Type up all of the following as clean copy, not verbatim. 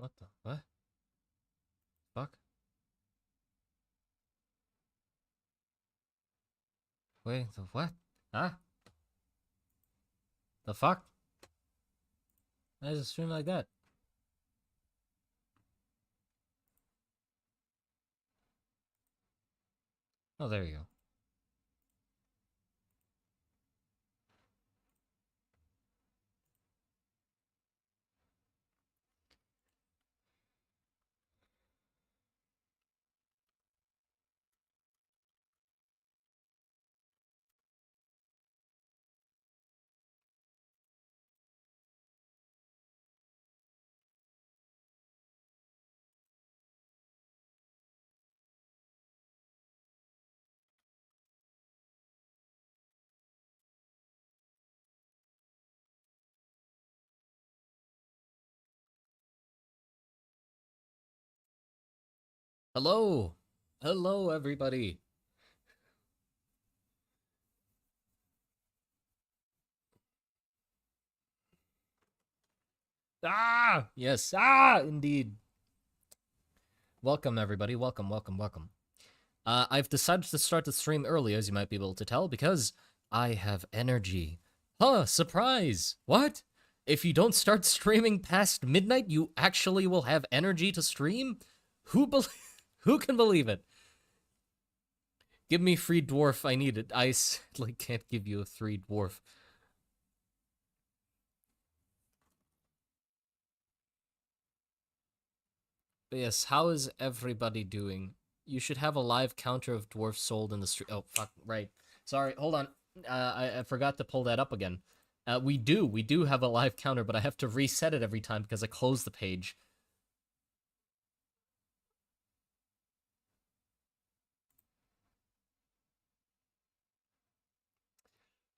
What the? What? Fuck? Wait, the what? Huh? The fuck? Why does it stream like that? Oh, there you go. Hello! Hello, everybody! Ah! Yes, indeed. Welcome, everybody. Welcome, welcome, welcome. I've decided to start the stream early, as you might be able to tell, because I have energy. Huh, surprise! What? If you don't start streaming past midnight, you actually will have energy to stream? Who can believe it? Give me free dwarf, I need it. I like can't give you a free dwarf. But yes, how is everybody doing? You should have a live counter of dwarfs sold in the street. Oh, fuck, right. Sorry, hold on. I forgot to pull that up again. We do have a live counter, but I have to reset it every time because I closed the page.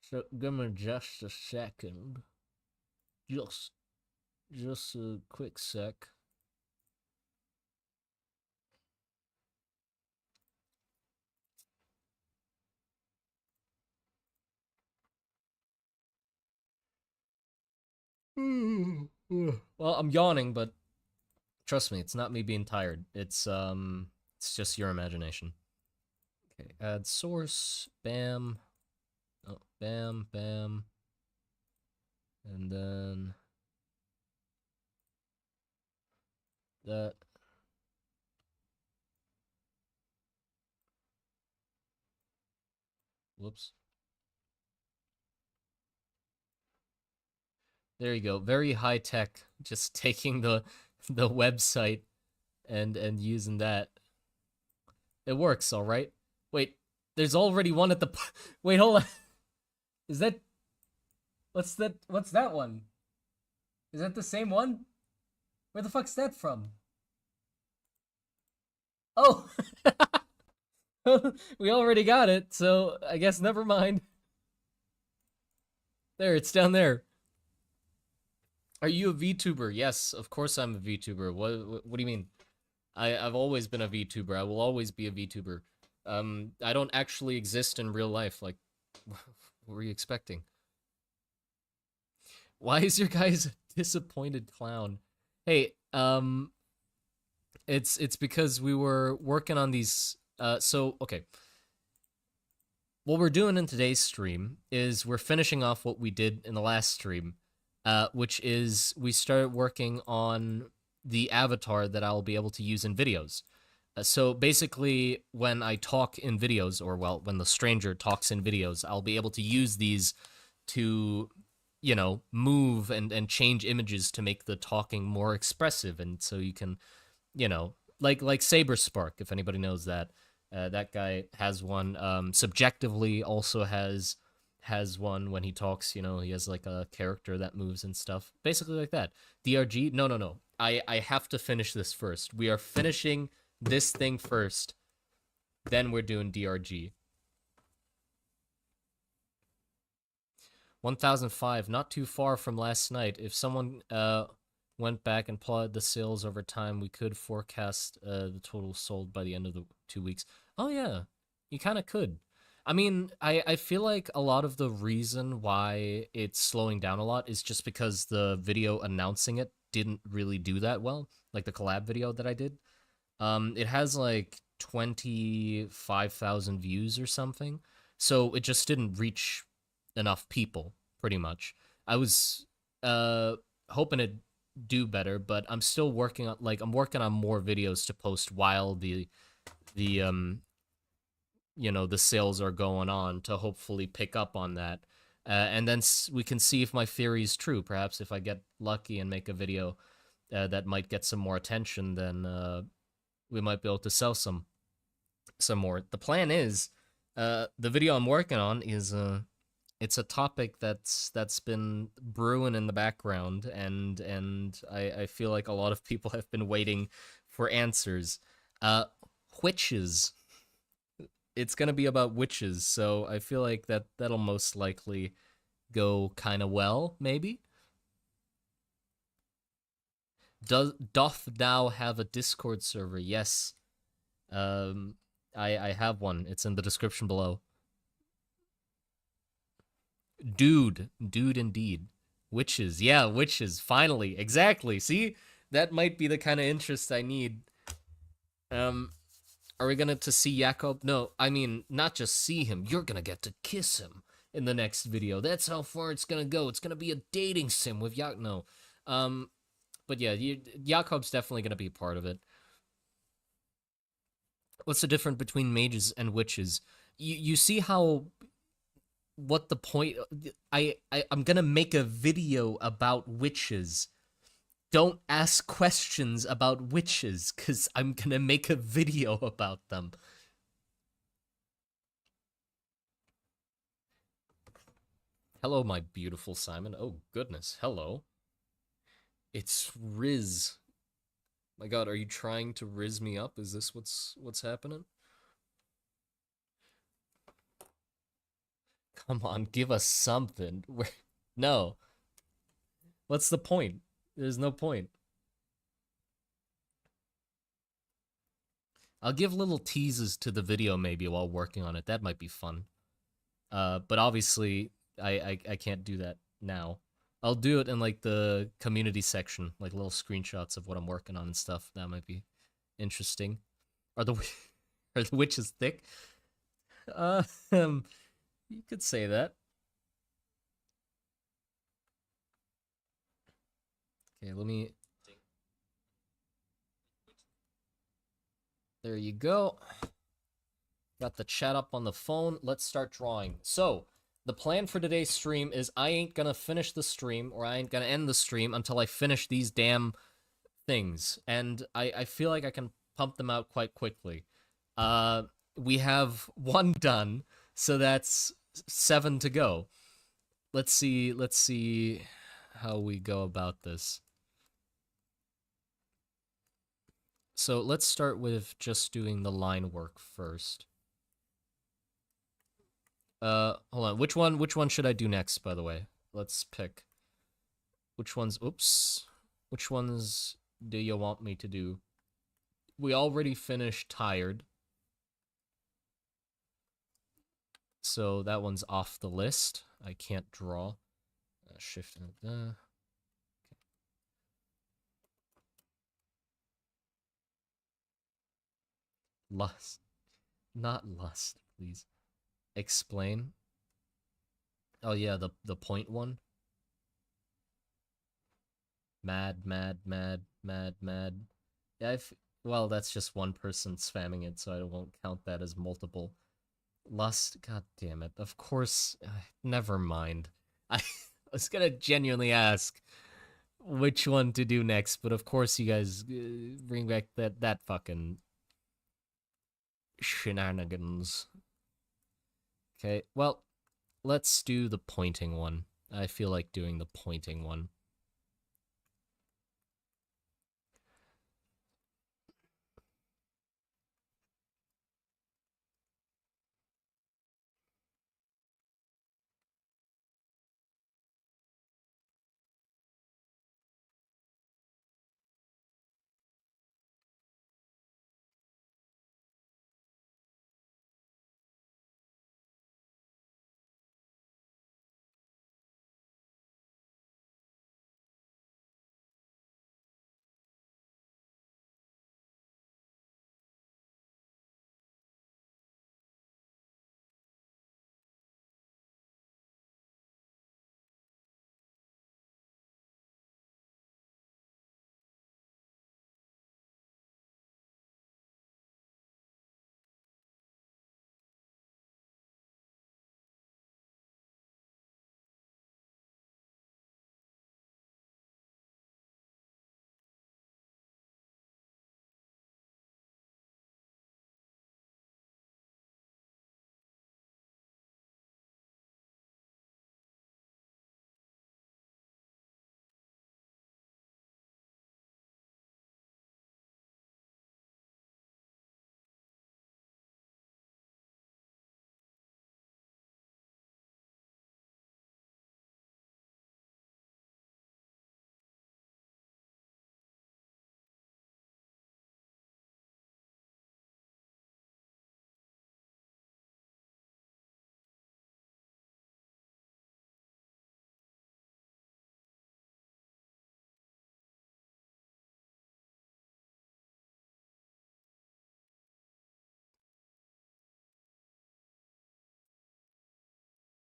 So, give me just a second. Just a quick sec. Well, I'm yawning, but trust me, it's not me being tired. It's just your imagination. Okay, add source, bam. Oh, bam, bam. And then that. Whoops. There you go. Very high tech. Just taking the website and using that. It works, all right. Wait, there's already one at the. Wait, hold on. Is that? What's that? What's that one? Is that the same one? Where the fuck's that from? Oh, we already got it, so I guess never mind. There, it's down there. Are you a VTuber? Yes, of course I'm a VTuber. What do you mean? I've always been a VTuber. I will always be a VTuber. I don't actually exist in real life. Like, what were you expecting? Why is your guys a disappointed clown? Hey, it's because we were working on these. So okay. What we're doing in today's stream is we're finishing off what we did in the last stream, which is we started working on the avatar that I'll be able to use in videos. So basically, when I talk in videos, or well, when the stranger talks in videos, I'll be able to use these to, you know, move and change images to make the talking more expressive, and so you can, you know, like Saber Spark, if anybody knows that. That guy has one. Subjectively, also has one when he talks. You know, he has like a character that moves and stuff. Basically like that. DRG? No, no, no. I have to finish this first. We are finishing this thing first. Then we're doing DRG. 1005, not too far from last night. If someone went back and plotted the sales over time, we could forecast the total sold by the end of the 2 weeks. Oh yeah, you kind of could. I mean, I feel like a lot of the reason why it's slowing down a lot is just because the video announcing it didn't really do that well. like the collab video that I did. It has like 25,000 views or something. So it just didn't reach enough people, pretty much. I was uh hoping to do better, but I'm still working on I'm working on more videos to post while the the sales are going on to hopefully pick up on that. And then we can see if my theory is true. Perhaps if I get lucky and make a video that might get some more attention, then we might be able to sell some more. The plan is, the video I'm working on is it's a topic that's been brewing in the background, and I feel like a lot of people have been waiting for answers. Uh, witches. It's gonna be about witches, so I feel like that'll most likely go kind of well, maybe. Doth thou have a Discord server? Yes. Um, I have one. It's in the description below. Dude, indeed. Witches, yeah, witches. Finally, exactly. See, that might be the kind of interest I need. Um, are we gonna to see Jakob? No, I mean not just see him. You're gonna get to kiss him in the next video. That's how far it's gonna go. It's gonna be a dating sim with Jakob. No, but yeah, Jakob's definitely gonna be a part of it. What's the difference between mages and witches? You see how what the point I'm gonna make a video about witches. Don't ask questions about witches, because I'm gonna make a video about them. Hello, my beautiful Simon. Oh goodness, hello. It's Riz. My god, are you trying to Riz me up? Is this what's happening? Come on, give us something. No. What's the point? There's no point. I'll give little teases to the video maybe while working on it. That might be fun. But obviously, I can't do that now. I'll do it in like the community section, like little screenshots of what I'm working on and stuff. That might be interesting. Are the are the witches thick? Uh, um, you could say that. Okay, let me. There you go. Got the chat up on the phone. Let's start drawing. So, the plan for today's stream is I ain't gonna finish the stream, or I ain't gonna end the stream until I finish these damn things. And I feel like I can pump them out quite quickly. We have one done, so that's 7 to go. Let's see how we go about this. So let's start with just doing the line work first. Hold on. Which one should I do next, by the way? Let's pick. Which ones, oops. Which ones do you want me to do? We already finished Tired. So that one's off the list. I can't draw. Shift and okay. Lust. Not lust, please. Explain. Oh yeah, the point one. Mad. Yeah, well, that's just one person spamming it, so I won't count that as multiple. Lust, god damn it. Of course, never mind. I was gonna genuinely ask which one to do next, but of course you guys bring back that fucking shenanigans. Okay, well, let's do the pointing one. I feel like doing the pointing one.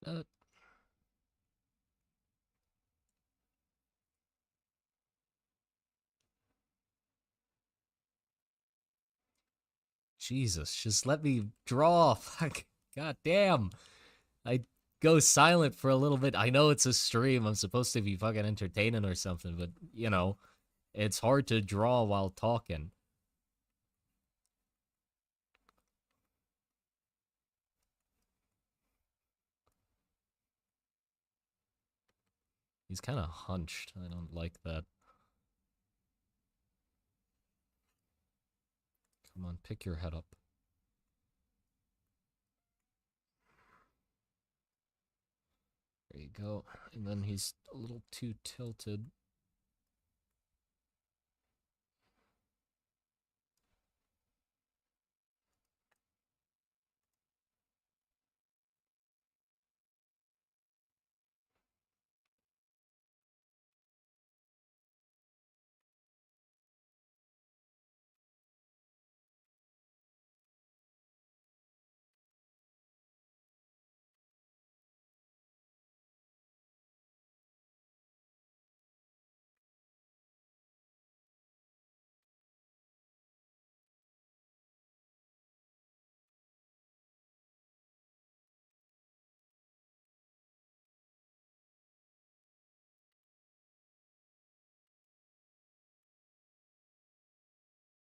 Uh, Jesus, just let me draw. Fuck. God damn. I go silent for a little bit. I know it's a stream. I'm supposed to be fucking entertaining or something, but you know, it's hard to draw while talking. He's kind of hunched. I don't like that. Come on, pick your head up. There you go. And then he's a little too tilted.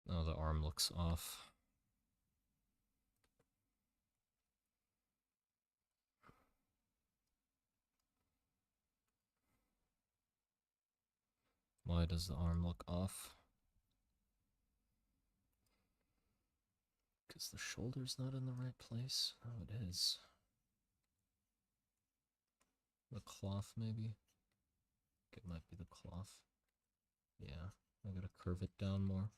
Oh, the arm looks off. Why does the arm look off? Because the shoulder's not in the right place? Oh, it is. The cloth, maybe? It might be the cloth. Yeah, I gotta curve it down more.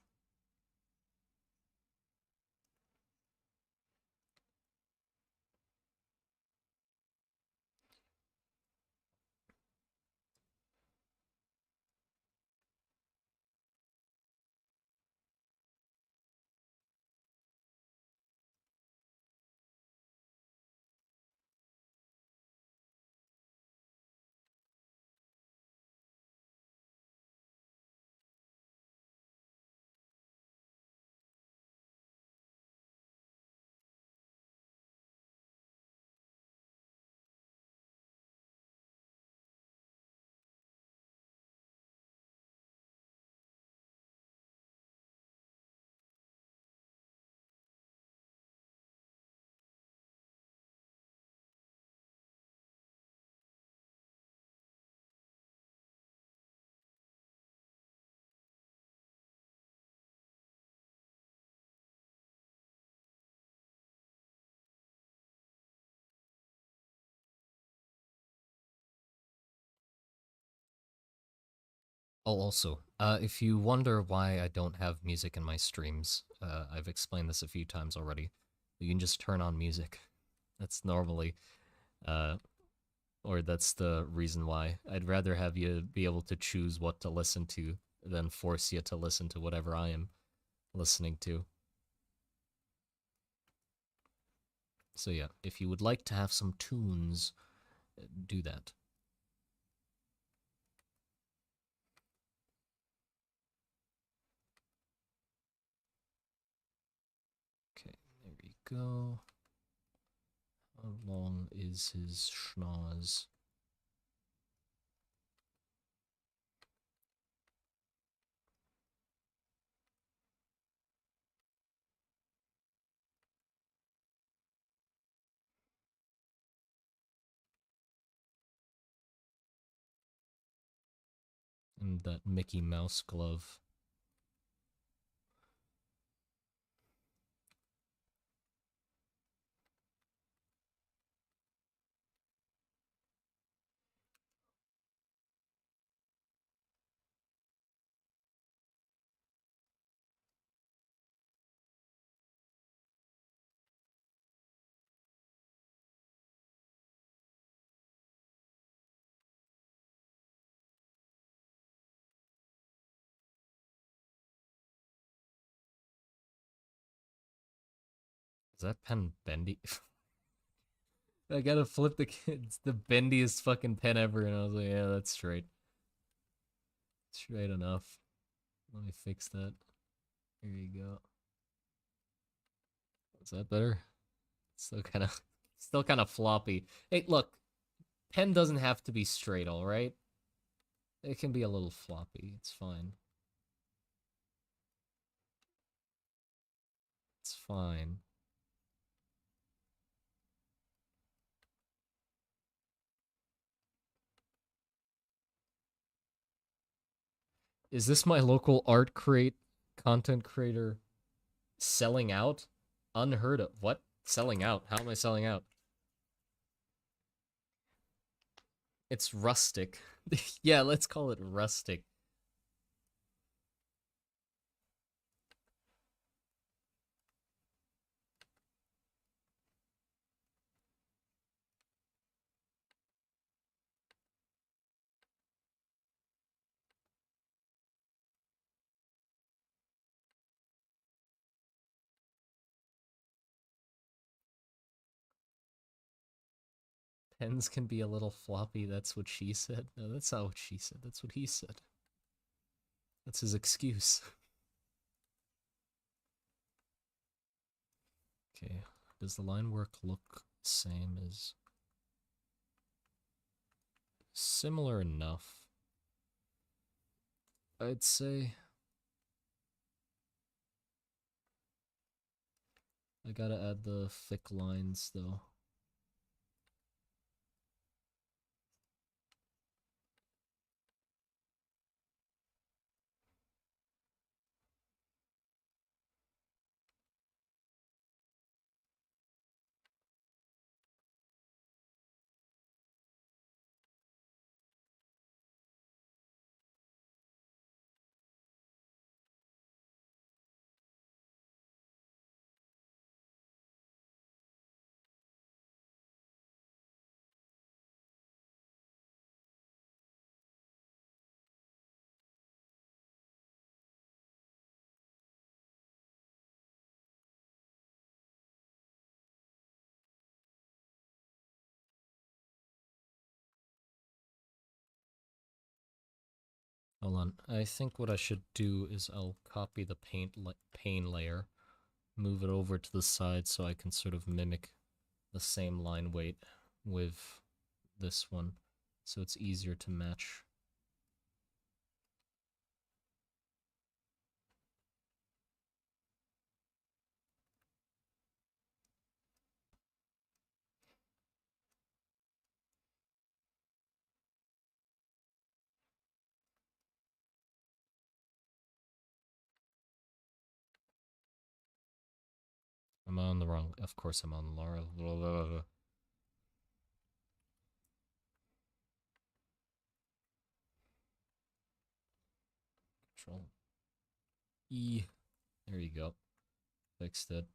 Oh, also, if you wonder why I don't have music in my streams, I've explained this a few times already. You can just turn on music. That's normally, uh, or that's the reason why. I'd rather have you be able to choose what to listen to than force you to listen to whatever I am listening to. So yeah, if you would like to have some tunes, do that. Okay, there we go. How long is his schnoz? And that Mickey Mouse glove. Is that pen bendy? I gotta flip it's the bendiest fucking pen ever, and I was like, yeah, that's straight. Straight enough. Let me fix that. Here you go. Is that better? Still kind of floppy. Hey, look, pen doesn't have to be straight, all right? It can be a little floppy. It's fine. It's fine. Is this my local content creator selling out? Unheard of. What? Selling out? How am I selling out? It's rustic. Yeah, let's call it rustic. Pens can be a little floppy. That's what she said. No, that's not what she said. That's what he said. That's his excuse. Okay. Does the line work look same as similar enough? I'd say I gotta add the thick lines though. Hold on. I think what I should do is I'll copy the pane layer, move it over to the side so I can sort of mimic the same line weight with this one, so it's easier to match. I'm on the wrong. Of course, I'm on the Laura. Control E. There you go. Fixed it.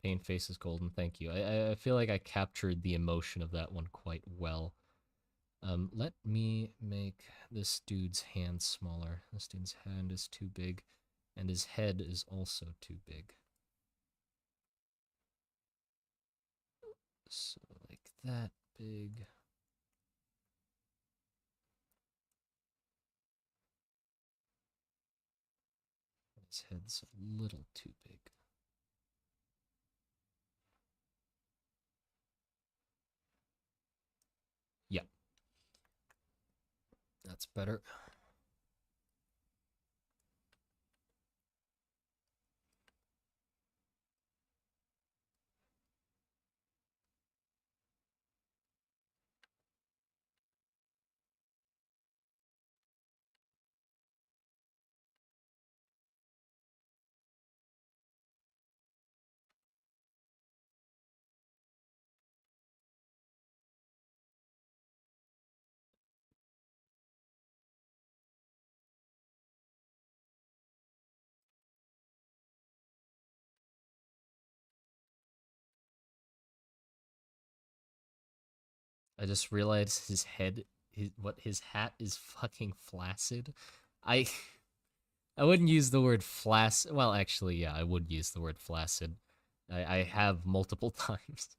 Paint face is golden. Thank you. I feel like I captured the emotion of that one quite well. Let me make this dude's hand smaller. This dude's hand is too big, and his head is also too big. So, like that big. His head's a little too big. Yep. That's better. I just realized his hat is fucking flaccid. I I wouldn't use the word flaccid. Well, actually, yeah, I would use the word flaccid. I have multiple times.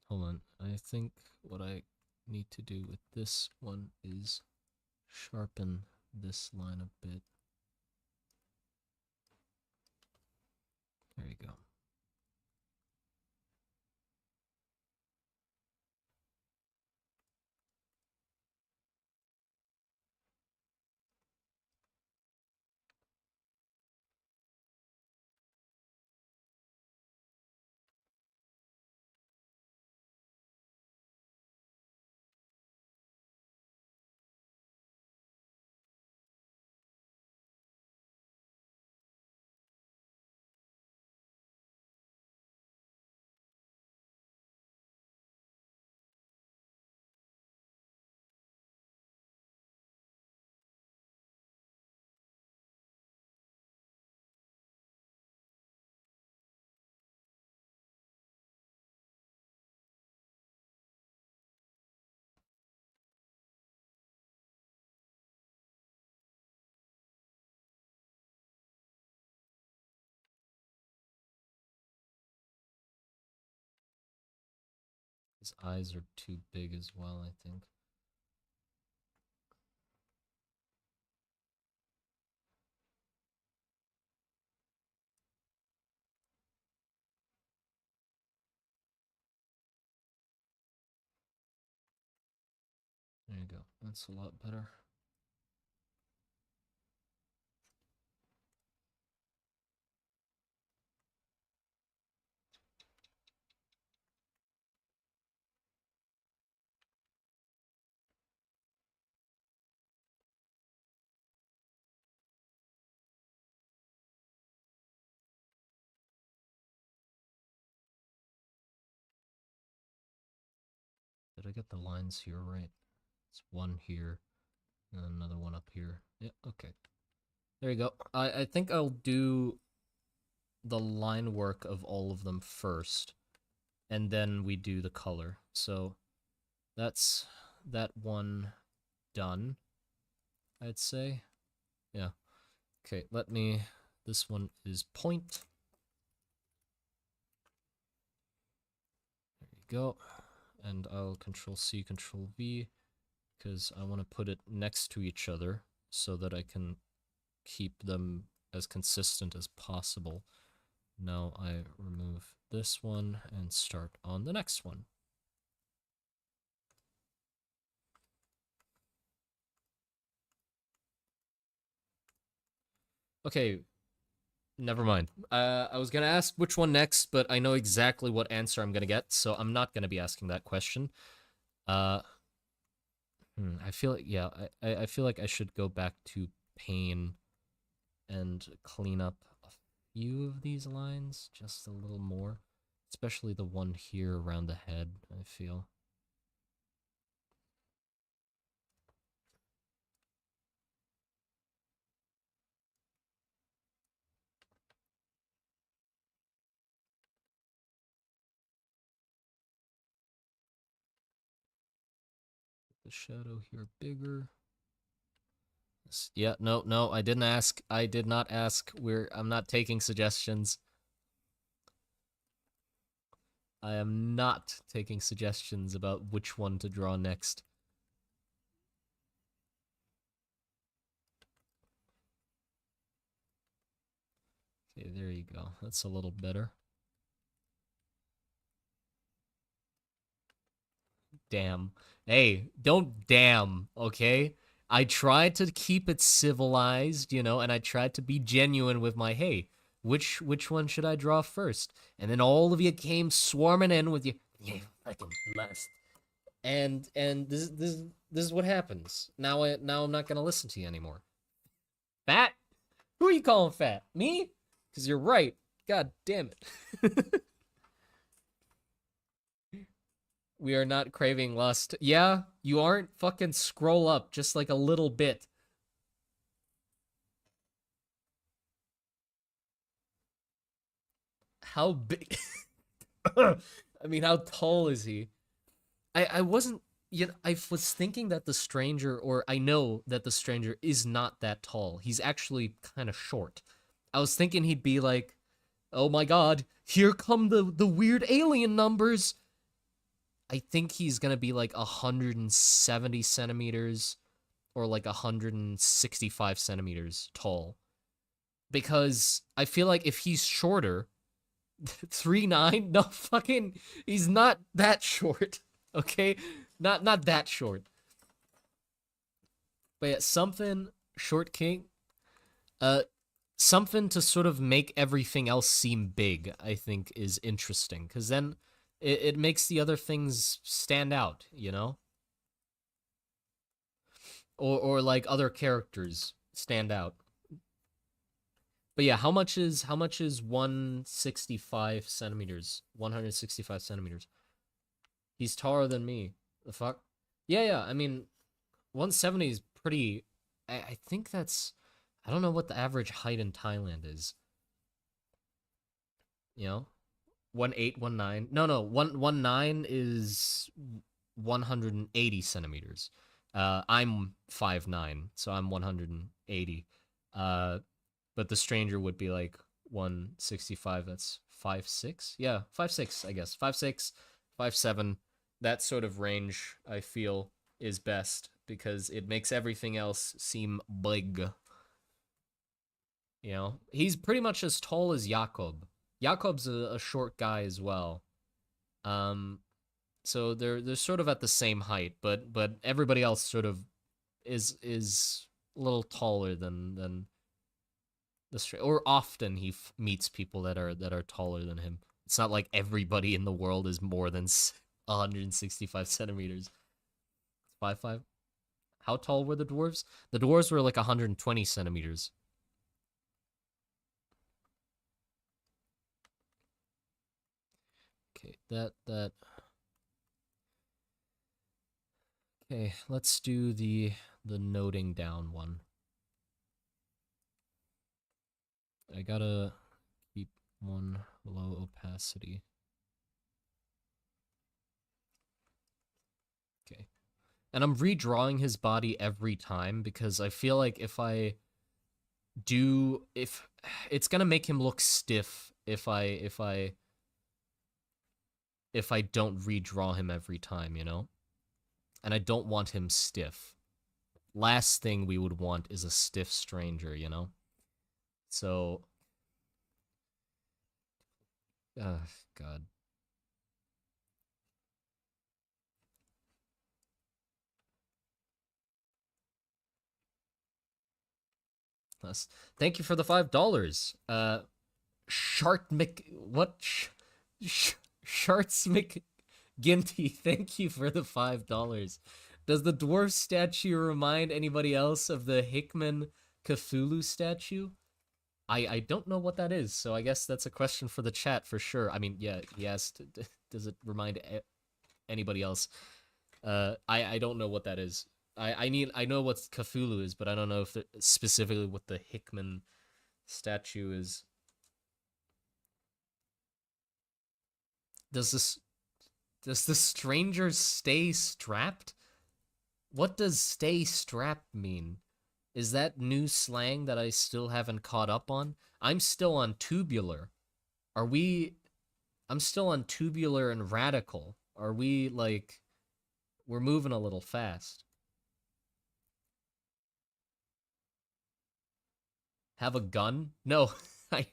Hold on. I think what I need to do with this one is sharpen this line a bit. There you go. His eyes are too big as well, I think. There you go. That's a lot better. Did I get the lines here right? It's one here and another one up here. Yeah, okay. There you go. I think I'll do the line work of all of them first, and then we do the color. So that's that one done, I'd say. Yeah. Okay, this one is point. There you go. And I'll Control C, Control V, because I want to put it next to each other so that I can keep them as consistent as possible. Now I remove this one and start on the next one. Okay, never mind. I was gonna ask which one next, but I know exactly what answer I'm gonna get, so I'm not gonna be asking that question. I feel like, yeah, I feel like I should go back to Pain and clean up a few of these lines just a little more, especially the one here around the head, I feel. The shadow here bigger. Yeah, no, I didn't ask. I did not ask. I'm not taking suggestions. I am not taking suggestions about which one to draw next. Okay, there you go. That's a little better. Damn. Hey, don't damn, okay? I tried to keep it civilized, and I tried to be genuine with my hey, which one should I draw first? And then all of you came swarming in with you, yeah, fucking lust. And this is what happens. Now I'm not gonna listen to you anymore. Fat? Who are you calling fat? Me? Because you're right. God damn it. We are not craving lust. Yeah, you aren't. Fucking scroll up just like a little bit. How big? I mean, how tall is he? I wasn't. I was thinking that the stranger, or I know that the stranger is not that tall. He's actually kind of short. I was thinking he'd be like, oh my god, here come the weird alien numbers. I think he's gonna be like 170 centimeters or like 165 centimeters tall. Because I feel like if he's shorter, 3'9", no fucking, he's not that short. Okay, not that short. But yeah, something short king, uh, something to sort of make everything else seem big. I think is interesting because then it makes the other things stand out. You know, or like other characters stand out. But yeah, how much is 165 centimeters? 165 centimeters. He's taller than me. The fuck? Yeah. I mean, 170 is pretty. I think that's. I don't know what the average height in Thailand is. You know, 1'8", 1'9". No. 1'9" is 180 centimeters. I'm 5'9", so I'm 180. But the stranger would be like 165. That's 5'6". Yeah, 5'6", I guess. 5'6", 5'7". That sort of range I feel is best because it makes everything else seem big. You know, he's pretty much as tall as Jakob. Jakob's a short guy as well. Um, so they're sort of at the same height, but everybody else sort of is a little taller than or often he meets people that are taller than him. It's not like everybody in the world is more than 165 centimeters. 5'5". How tall were the dwarves? The dwarves were like 120 centimeters. Okay, that. Okay, let's do the noting down one. I gotta keep one low opacity. Okay. And I'm redrawing his body every time because I feel like if it's gonna make him look stiff if I don't redraw him every time, you know? And I don't want him stiff. Last thing we would want is a stiff stranger, you know? So, God. Thank you for the $5. Shart Mc what Sharts McGinty, thank you for the $5. Does the dwarf statue remind anybody else of the Hickman Cthulhu statue? I don't know what that is, so I guess that's a question for the chat for sure. I mean, yeah, he asked, does it remind anybody else? I don't know what that is. I know what Cthulhu is, but I don't know if specifically what the Hickman statue is. Does the stranger stay strapped? What does stay strapped mean? Is that new slang that I still haven't caught up on? I'm still on tubular. Are we I'm still on tubular and radical. Are we like we're moving a little fast? Have a gun? No. I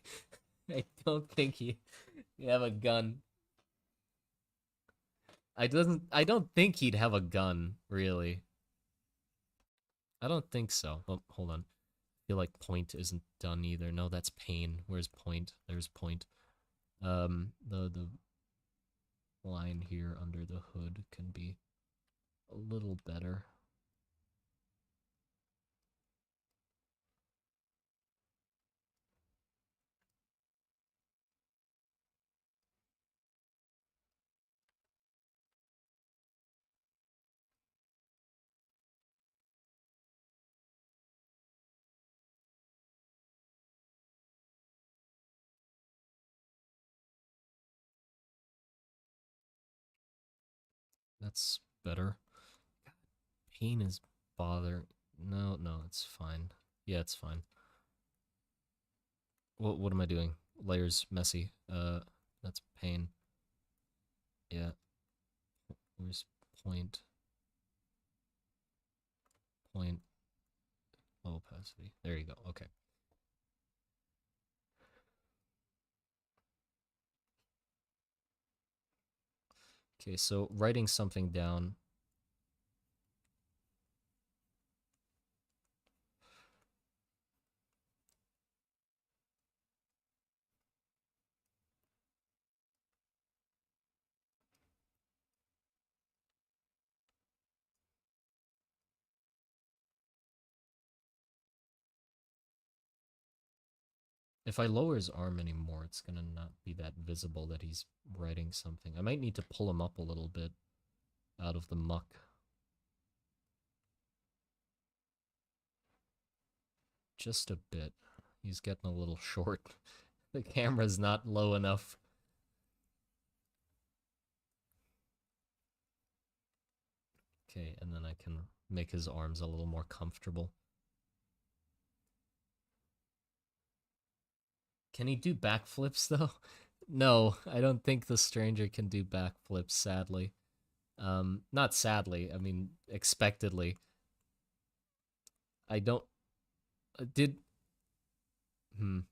I don't think he have a gun. I don't think he'd have a gun, really. I don't think so. Oh, hold on. I feel like point isn't done either. No, that's pain. Where's point? There's point. The line here under the hood can be a little better. That's better. Pain is bothering. No, no, it's fine. Yeah, it's fine. What am I doing? Layers messy. That's pain. Yeah. Where's point? Point. Low opacity. There you go. Okay. Okay, so writing something down. If I lower his arm anymore, it's gonna not be that visible that he's writing something. I might need to pull him up a little bit out of the muck. Just a bit. He's getting a little short. The camera's not low enough. Okay, and then I can make his arms a little more comfortable. Can he do backflips, though? No, I don't think the stranger can do backflips, sadly. Not sadly, I mean, expectedly. I don't... did... No,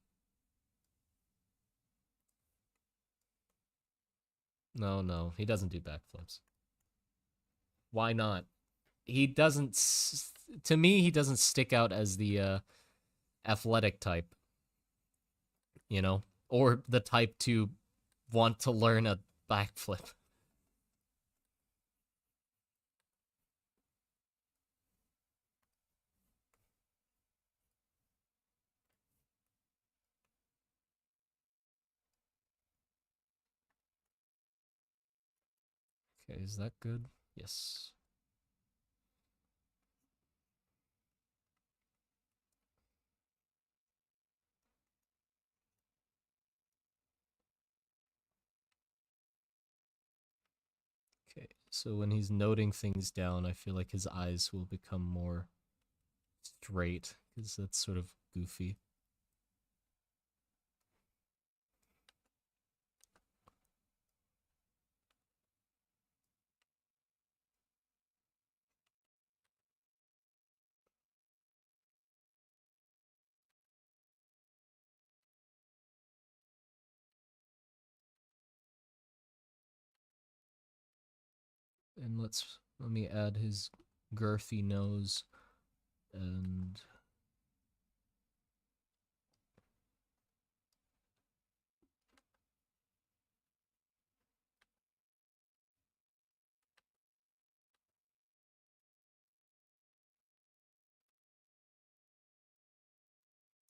no, he doesn't do backflips. Why not? He doesn't... To me, he doesn't stick out as the, athletic type. You know? Or the type to want to learn a backflip. Okay, is that good? Yes. Okay, so when he's noting things down, I feel like his eyes will become more straight, because that's sort of goofy. And let me add his girthy nose and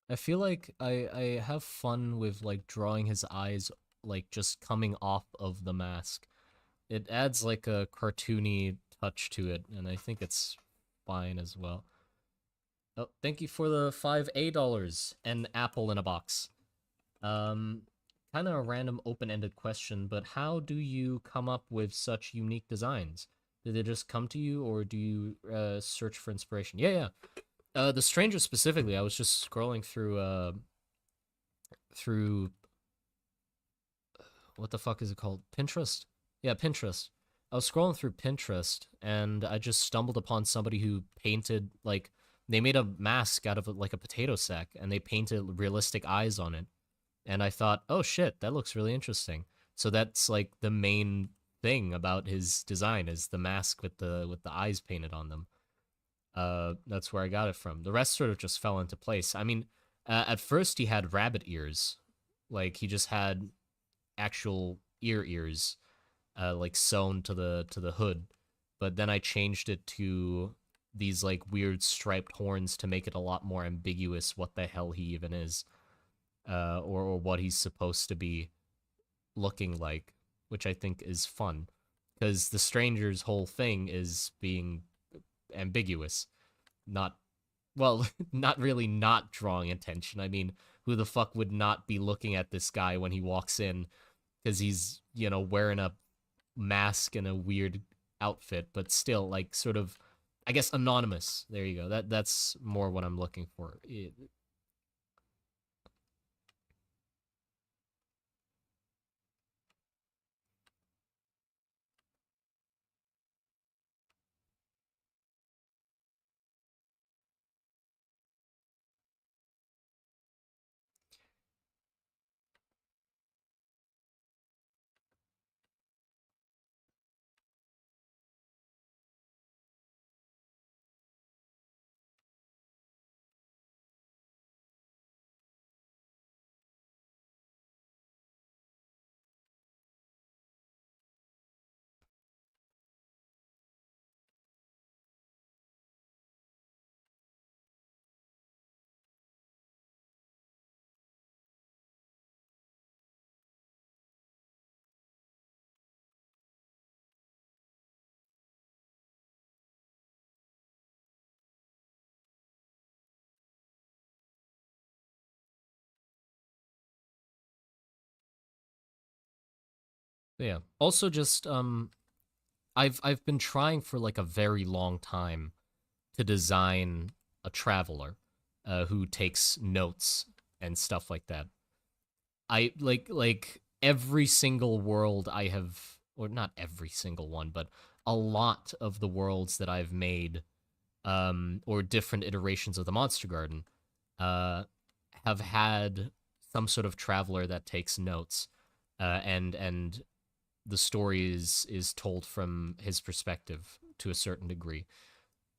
I feel like I have fun with like drawing his eyes like just coming off of the mask. It adds like a cartoony touch to it, and I think it's fine as well. Oh, thank you for the $5 and apple in a box. Um, Kind of a random open-ended question, but how do you come up with such unique designs? Did they just come to you, or do you search for inspiration? Yeah, yeah. The Stranger specifically, I was just scrolling through what the fuck is it called? Pinterest? Yeah, Pinterest. I was scrolling through Pinterest and I just stumbled upon somebody who painted like they made a mask out of like a potato sack and they painted realistic eyes on it. And I thought, "Oh shit, that looks really interesting." So that's like the main thing about his design is the mask with the eyes painted on them. That's where I got it from. The rest sort of just fell into place. I mean, at first he had rabbit ears. Like he just had actual ears like sewn to the hood, but then I changed it to these like weird striped horns to make it a lot more ambiguous what the hell he even is, or what he's supposed to be looking like, which I think is fun because the stranger's whole thing is being ambiguous, not well, not really not drawing attention. I mean, who the fuck would not be looking at this guy when he walks in because he's, you know, wearing a mask and a weird outfit, but still, like, sort of I guess anonymous. There you go. That's more what I'm looking for. Yeah. Also, just I've been trying for like a very long time to design a traveler who takes notes and stuff like that. I like every single world I have, or not every single one, but a lot of the worlds that I've made, or different iterations of the Monster Garden, uh, have had some sort of traveler that takes notes, and the story is told from his perspective to a certain degree.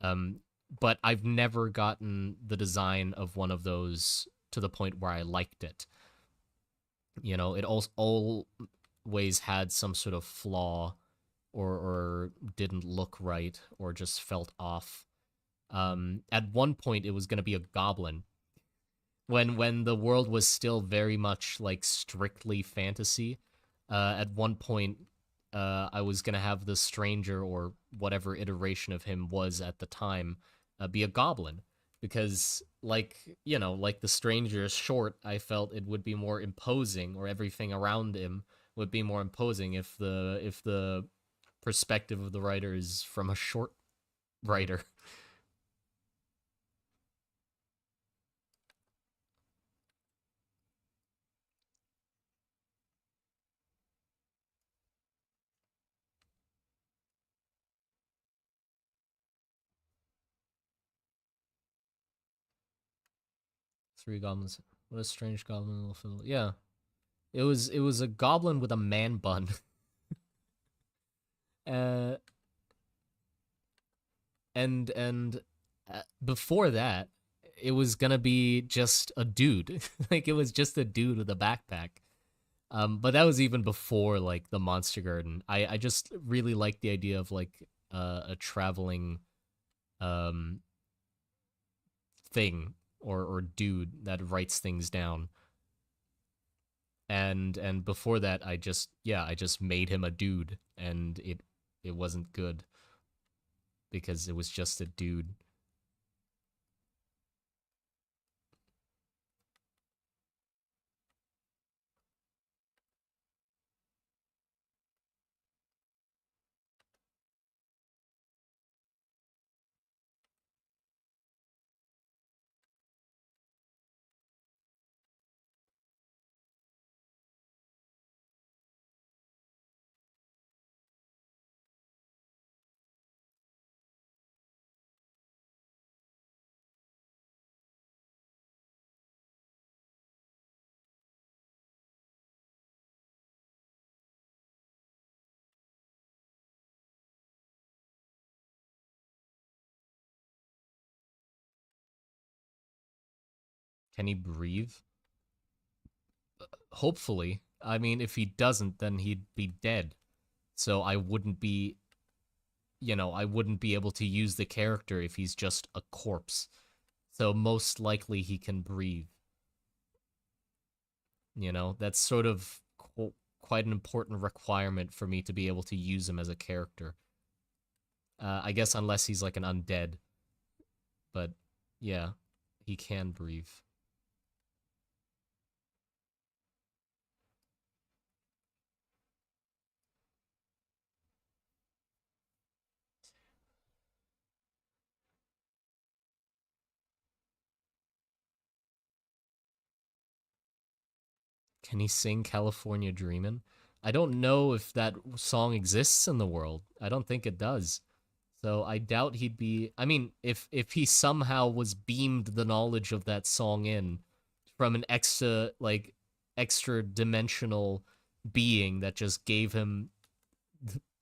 Um, but I've never gotten the design of one of those to the point where I liked it. You know, it always had some sort of flaw, or didn't look right, or just felt off. At one point, it was going to be a goblin when the world was still very much like strictly fantasy. At one point, I was gonna have the stranger, or whatever iteration of him was at the time, be a goblin, because like, like the stranger is short. I felt it would be more imposing, or everything around him would be more imposing if the perspective of the writer is from a short writer. Three goblins. What a strange goblin will fill. Yeah, it was a goblin with a man bun. uh, and before that, it was gonna be just a dude. Like, it was just a dude with a backpack. But that was even before like the Monster Garden. I just really like the idea of like a traveling um thing, or dude that writes things down. And before that, I just made him a dude, and it wasn't good because it was just a dude. Can he breathe? Hopefully. I mean, if he doesn't, then he'd be dead. So I wouldn't be able to use the character if he's just a corpse. So most likely he can breathe. That's sort of quite an important requirement for me to be able to use him as a character. I guess unless he's like an undead, but yeah, he can breathe. Can he sing California Dreamin'? I don't know if that song exists in the world. I don't think it does. So I doubt he'd be. I mean, if he somehow was beamed the knowledge of that song in from an extra dimensional being that just gave him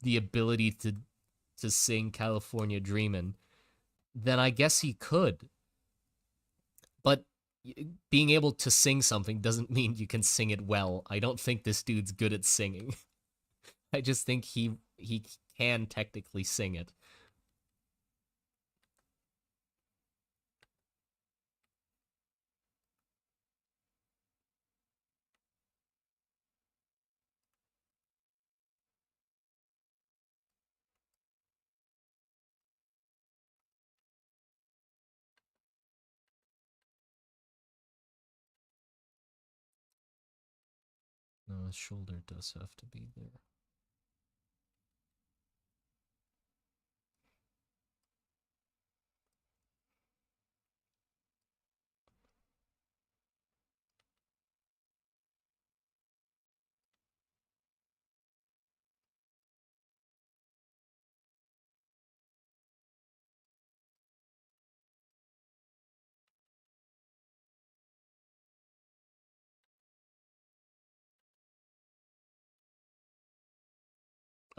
the ability to sing California Dreamin', then I guess he could. But being able to sing something doesn't mean you can sing it well. I don't think this dude's good at singing. I just think he can technically sing it. No, his shoulder does have to be there.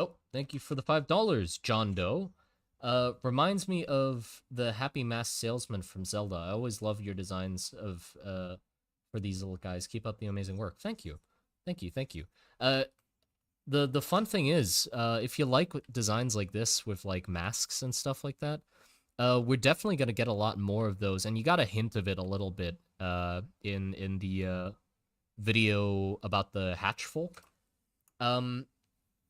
Oh, thank you for the $5, John Doe. Reminds me of the Happy Mask Salesman from Zelda. I always love your designs of for these little guys. Keep up the amazing work. Thank you, thank you, thank you. The fun thing is, if you like designs like this with like masks and stuff like that, we're definitely gonna get a lot more of those. And you got a hint of it a little bit in the video about the Hatch Folk.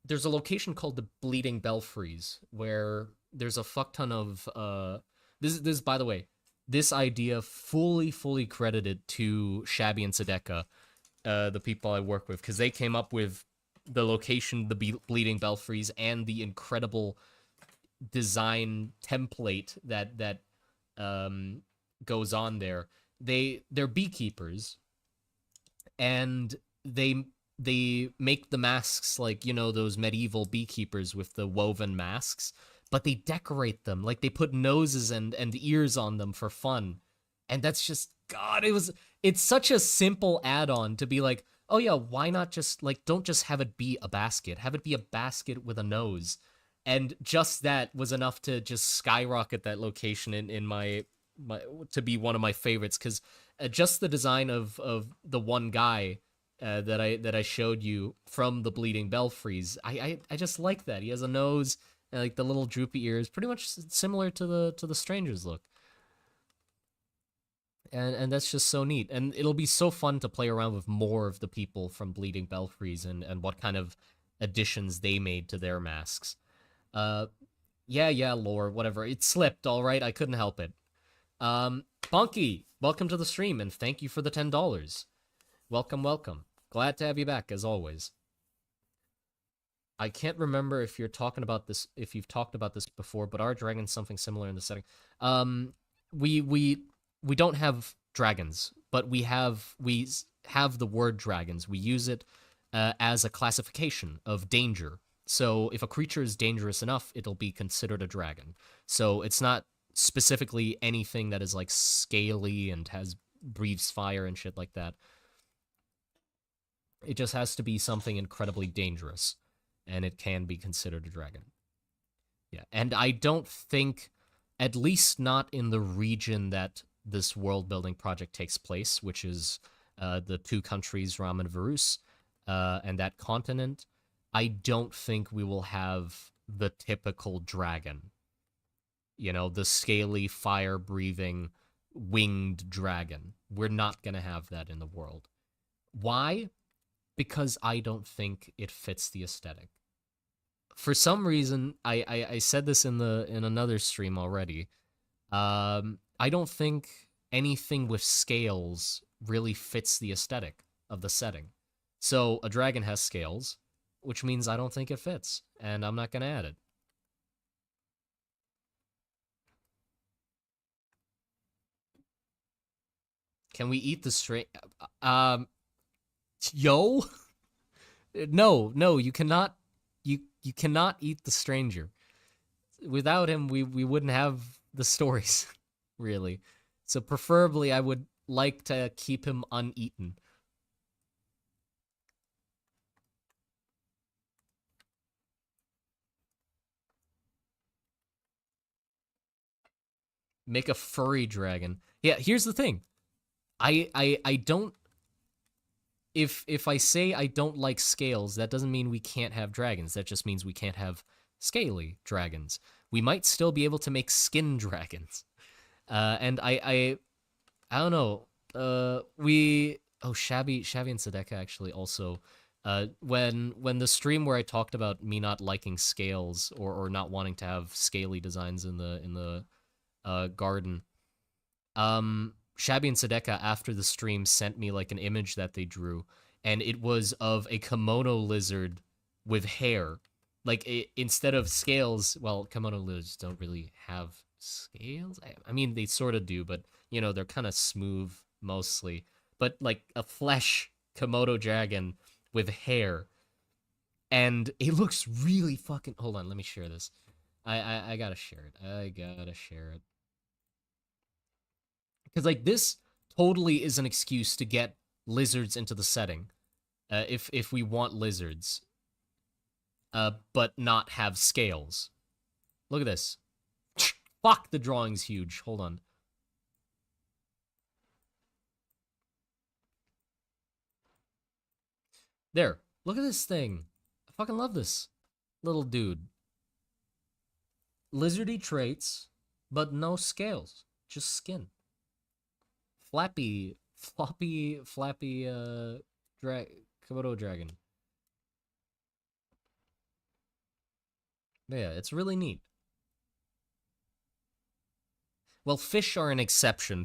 There's a location called the Bleeding Belfries where there's a fuck ton of this by the way, this idea fully credited to Shabby and Sedeka, the people I work with, because they came up with the location, the Bleeding Belfries, and the incredible design template that goes on there. They're beekeepers, and they make the masks like, you know, those medieval beekeepers with the woven masks, but they decorate them, like they put noses and ears on them for fun. And that's just, god, it's such a simple add-on to be like, oh yeah, why not just like, don't just have it be a basket, have it be a basket with a nose. And just that was enough to just skyrocket that location in my to be one of my favorites, because just the design of the one guy that I showed you from the Bleeding Belfries, I just like that. He has a nose and like the little droopy ears, pretty much similar to the Strangers look. And that's just so neat. And it'll be so fun to play around with more of the people from Bleeding Belfries and what kind of additions they made to their masks. Uh, yeah, lore, whatever. It slipped, all right. I couldn't help it. Bunky, welcome to the stream, and thank you for the $10. Welcome, welcome. Glad to have you back, as always. I can't remember if you're talking about this, if you've talked about this before, but our dragon's something similar in the setting. We we don't have dragons, but we have the word dragons. We use it as a classification of danger. So if a creature is dangerous enough, it'll be considered a dragon. So it's not specifically anything that is like scaly and has breathes fire and shit like that. It just has to be something incredibly dangerous, and it can be considered a dragon. Yeah, and I don't think, at least not in the region that this world building project takes place, which is the two countries, Ram and Varus, and that continent, I don't think we will have the typical dragon. You know, the scaly, fire breathing, winged dragon. We're not going to have that in the world. Why? Because I don't think it fits the aesthetic. For some reason, I said this in another stream already. I don't think anything with scales really fits the aesthetic of the setting. So a dragon has scales, which means I don't think it fits, and I'm not gonna add it. Can we eat the string? Um, Yo, no, you cannot. You cannot eat the stranger. Without him, we wouldn't have the stories, really. So preferably, I would like to keep him uneaten. Make a furry dragon. Yeah, here's the thing. I don't if I say I don't like scales, that doesn't mean we can't have dragons. That just means we can't have scaly dragons. We might still be able to make skin dragons. And I don't know. We Shabby and Sedeka actually also when the stream where I talked about me not liking scales or not wanting to have scaly designs in the garden. Shabby and Sedeka after the stream sent me like an image that they drew, and it was of a kimono lizard with hair. Like instead of scales, well, kimono lizards don't really have scales. I mean, they sort of do, but you know, they're kind of smooth mostly. But like a flesh Komodo dragon with hair, and it looks really fucking. Hold on, let me share this. I gotta share it. I gotta share it. Because like this totally is an excuse to get lizards into the setting. If we want lizards, but not have scales. Look at this. Fuck, the drawing's huge. Hold on. There. Look at this thing. I fucking love this little dude. Lizardy traits, but no scales. Just skin. Flappy, Komodo dragon. Yeah, it's really neat. Well, fish are an exception.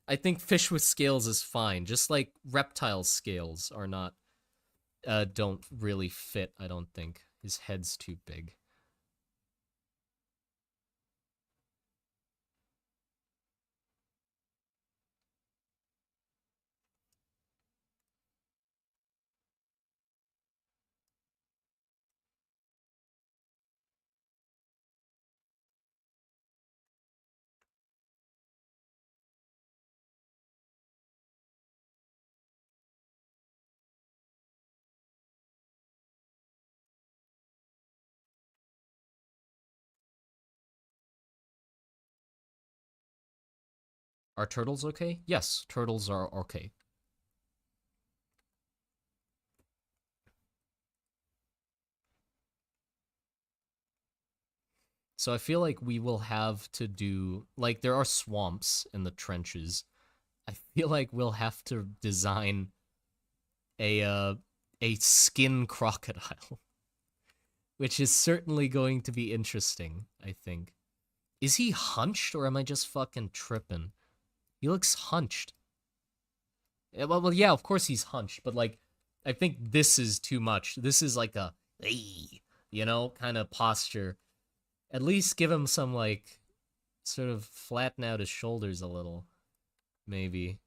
I think fish with scales is fine. Just like reptile scales are not, don't really fit, I don't think. His head's too big. Are turtles okay? Yes, turtles are okay. So I feel like we will have to do, like, there are swamps in the trenches. I feel like we'll have to design a, uh, a skin crocodile, which is certainly going to be interesting, I think. Is he hunched or am I just fucking tripping? He looks hunched. Well, yeah, of course he's hunched, but like, I think this is too much. This is like a, you know, kind of posture. At least give him some like, sort of flatten out his shoulders a little, maybe.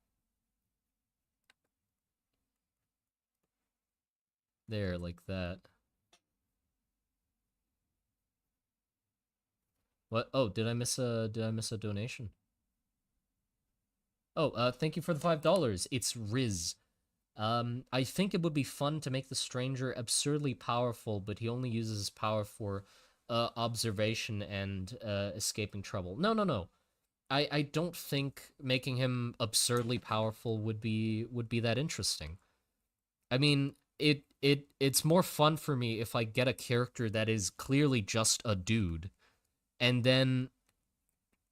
There, like that. What? Oh, did I miss a donation? Oh, thank you for the $5. It's Riz. I think it would be fun to make the stranger absurdly powerful, but he only uses his power for observation and escaping trouble. No. I don't think making him absurdly powerful would be that interesting. I mean, it's more fun for me if I get a character that is clearly just a dude and then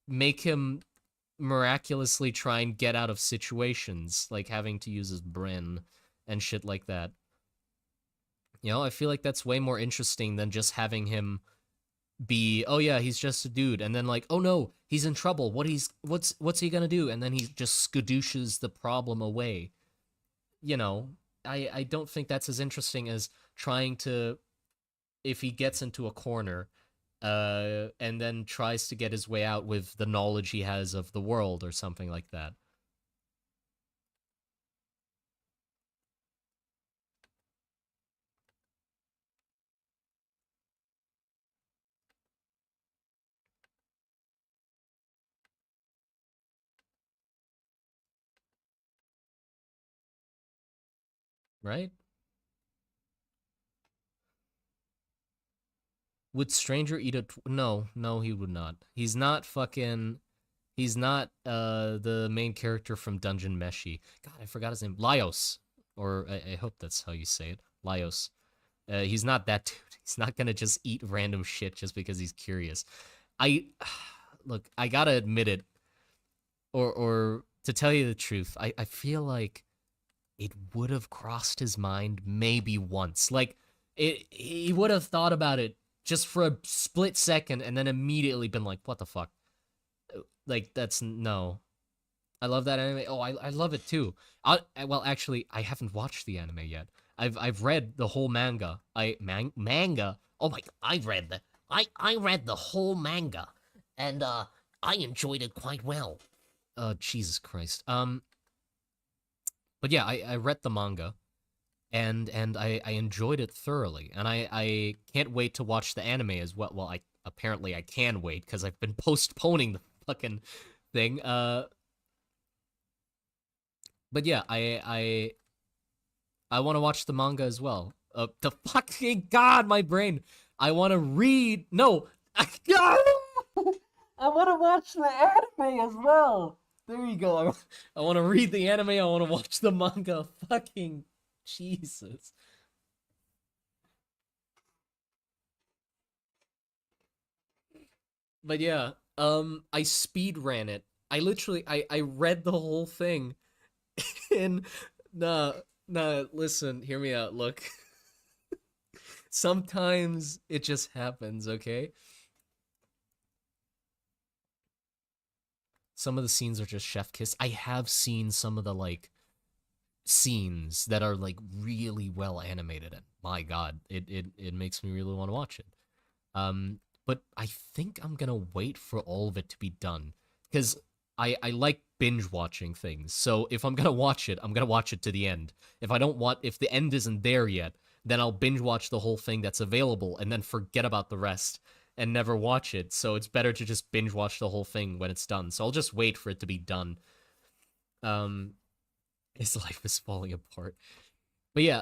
make him miraculously try and get out of situations, like having to use his brain and shit like that. You know, I feel like that's way more interesting than just having him be, oh yeah, he's just a dude, and then like, oh no, he's in trouble. What's he gonna do? And then he just skadooshes the problem away. You know, I don't think that's as interesting as trying to, if he gets into a corner, and then tries to get his way out with the knowledge he has of the world or something like that. right? Would Stranger eat a no, no, he would not. He's not fucking he's not the main character from Dungeon Meshi. God, I forgot his name. Laios. Or I hope that's how you say it. Laios. He's not that dude. He's not gonna just eat random shit just because he's curious. I look, I gotta admit it, or to tell you the truth, I feel like it would have crossed his mind maybe once. Like he would have thought about it just for a split second and then immediately been like, what the fuck? Like that's no. I love that anime. Oh, I love it too. Well, actually, I haven't watched the anime yet. I've read the whole manga. Manga. Oh my! I read the whole manga, and I enjoyed it quite well. Jesus Christ. But yeah, I read the manga, and I enjoyed it thoroughly, and I can't wait to watch the anime as well. Well, I apparently I can wait because I've been postponing the fucking thing. But yeah, I want to watch the manga as well. The fucking god, my brain. I want to read. No, I want to watch the anime as well. There you go. I want to read the anime. I want to watch the manga. Fucking Jesus. But yeah, I speed ran it. I read the whole thing, and nah, listen, hear me out. Look, sometimes it just happens, okay? Some of the scenes are just chef kiss. I have seen some of the like scenes that are like really well animated, and my god, it makes me really want to watch it. Um, but I think I'm gonna wait for all of it to be done because I like binge watching things. So if I'm gonna watch it, I'm gonna watch it to the end. If the end isn't there yet, then I'll binge watch the whole thing that's available and then forget about the rest and never watch it. So it's better to just binge watch the whole thing when it's done. So I'll just wait for it to be done. Um, his life is falling apart. But yeah,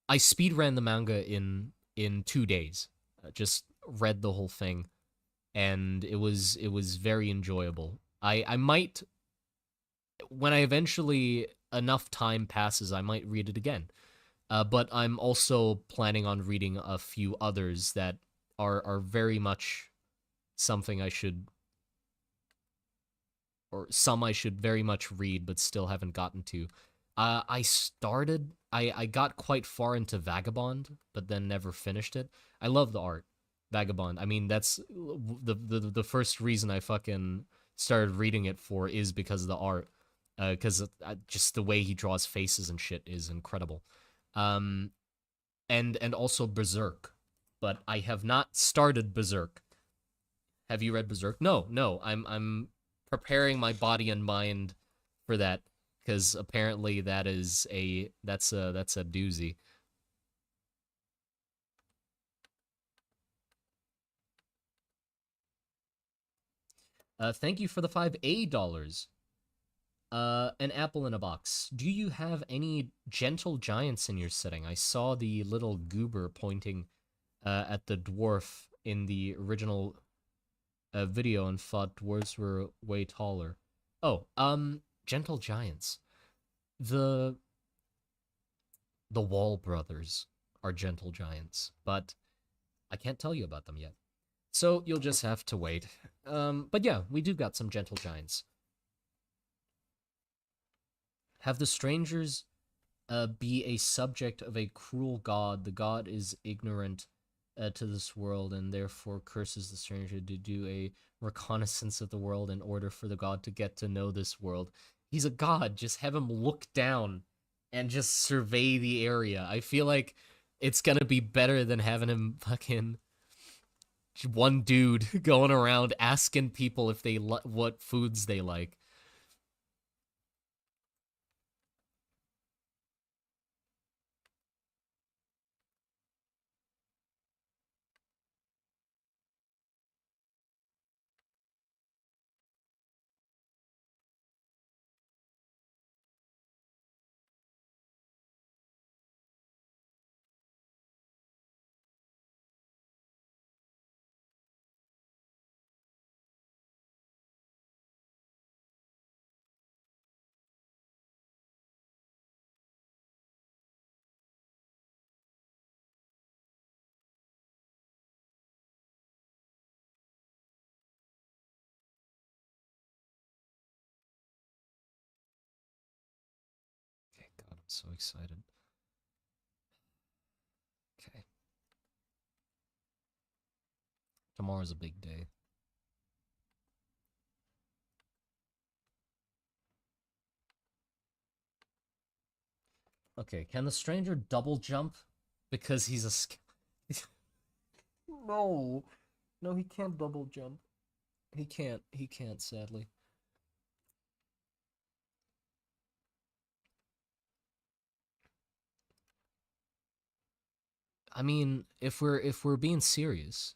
I speed ran the manga in 2 days. Just read the whole thing, and it was very enjoyable. I might, when I eventually enough time passes, I might read it again. But I'm also planning on reading a few others that are very much something I should, or some I should very much read, but still haven't gotten to. I got quite far into Vagabond, but then never finished it. I love the art, Vagabond. I mean, that's the first reason I fucking started reading it for is because of the art, because just the way he draws faces and shit is incredible. Um, and also Berserk, but I have not started Berserk. Have you read Berserk? No, no. I'm preparing my body and mind for that because apparently that's a doozy. Thank you for the $5 an apple in a box. Do you have any gentle giants in your setting? I saw the little goober pointing at the dwarf in the original video and thought dwarves were way taller. Oh, gentle giants. The the Wall brothers are gentle giants, but I can't tell you about them yet. So you'll just have to wait. But yeah, we do got some gentle giants. Have the strangers be a subject of a cruel god? The god is ignorant to this world and therefore curses the stranger to do a reconnaissance of the world in order for the god to get to know this world. He's a god. Just have him look down and just survey the area. I feel like it's gonna be better than having him fucking one dude going around asking people if what foods they like. So excited. Okay. Tomorrow's a big day. Okay, can the stranger double jump? Because he's a... No. No, he can't double jump. He can't. He can't, sadly. I mean, if we're being serious,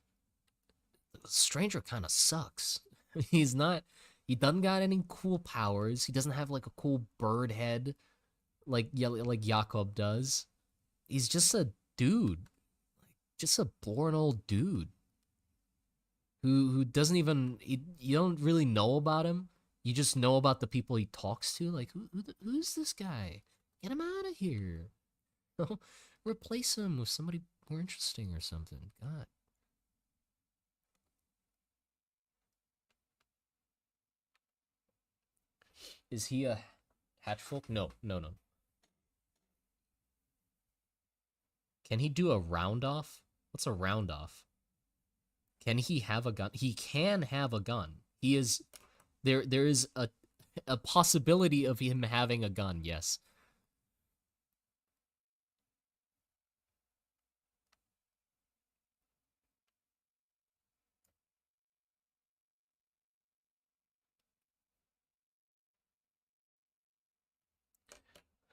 Stranger kind of sucks. He's not. He doesn't got any cool powers. He doesn't have like a cool bird head like Jakob does. He's just a dude, just a boring old dude who doesn't even. You don't really know about him. You just know about the people he talks to. Like who's this guy? Get him out of here. Replace him with somebody more interesting or something. God. Is he a hatchfolk? No, no, no. Can he do a round off? What's a round off? Can he have a gun? He can have a gun. He is there is a possibility of him having a gun, yes.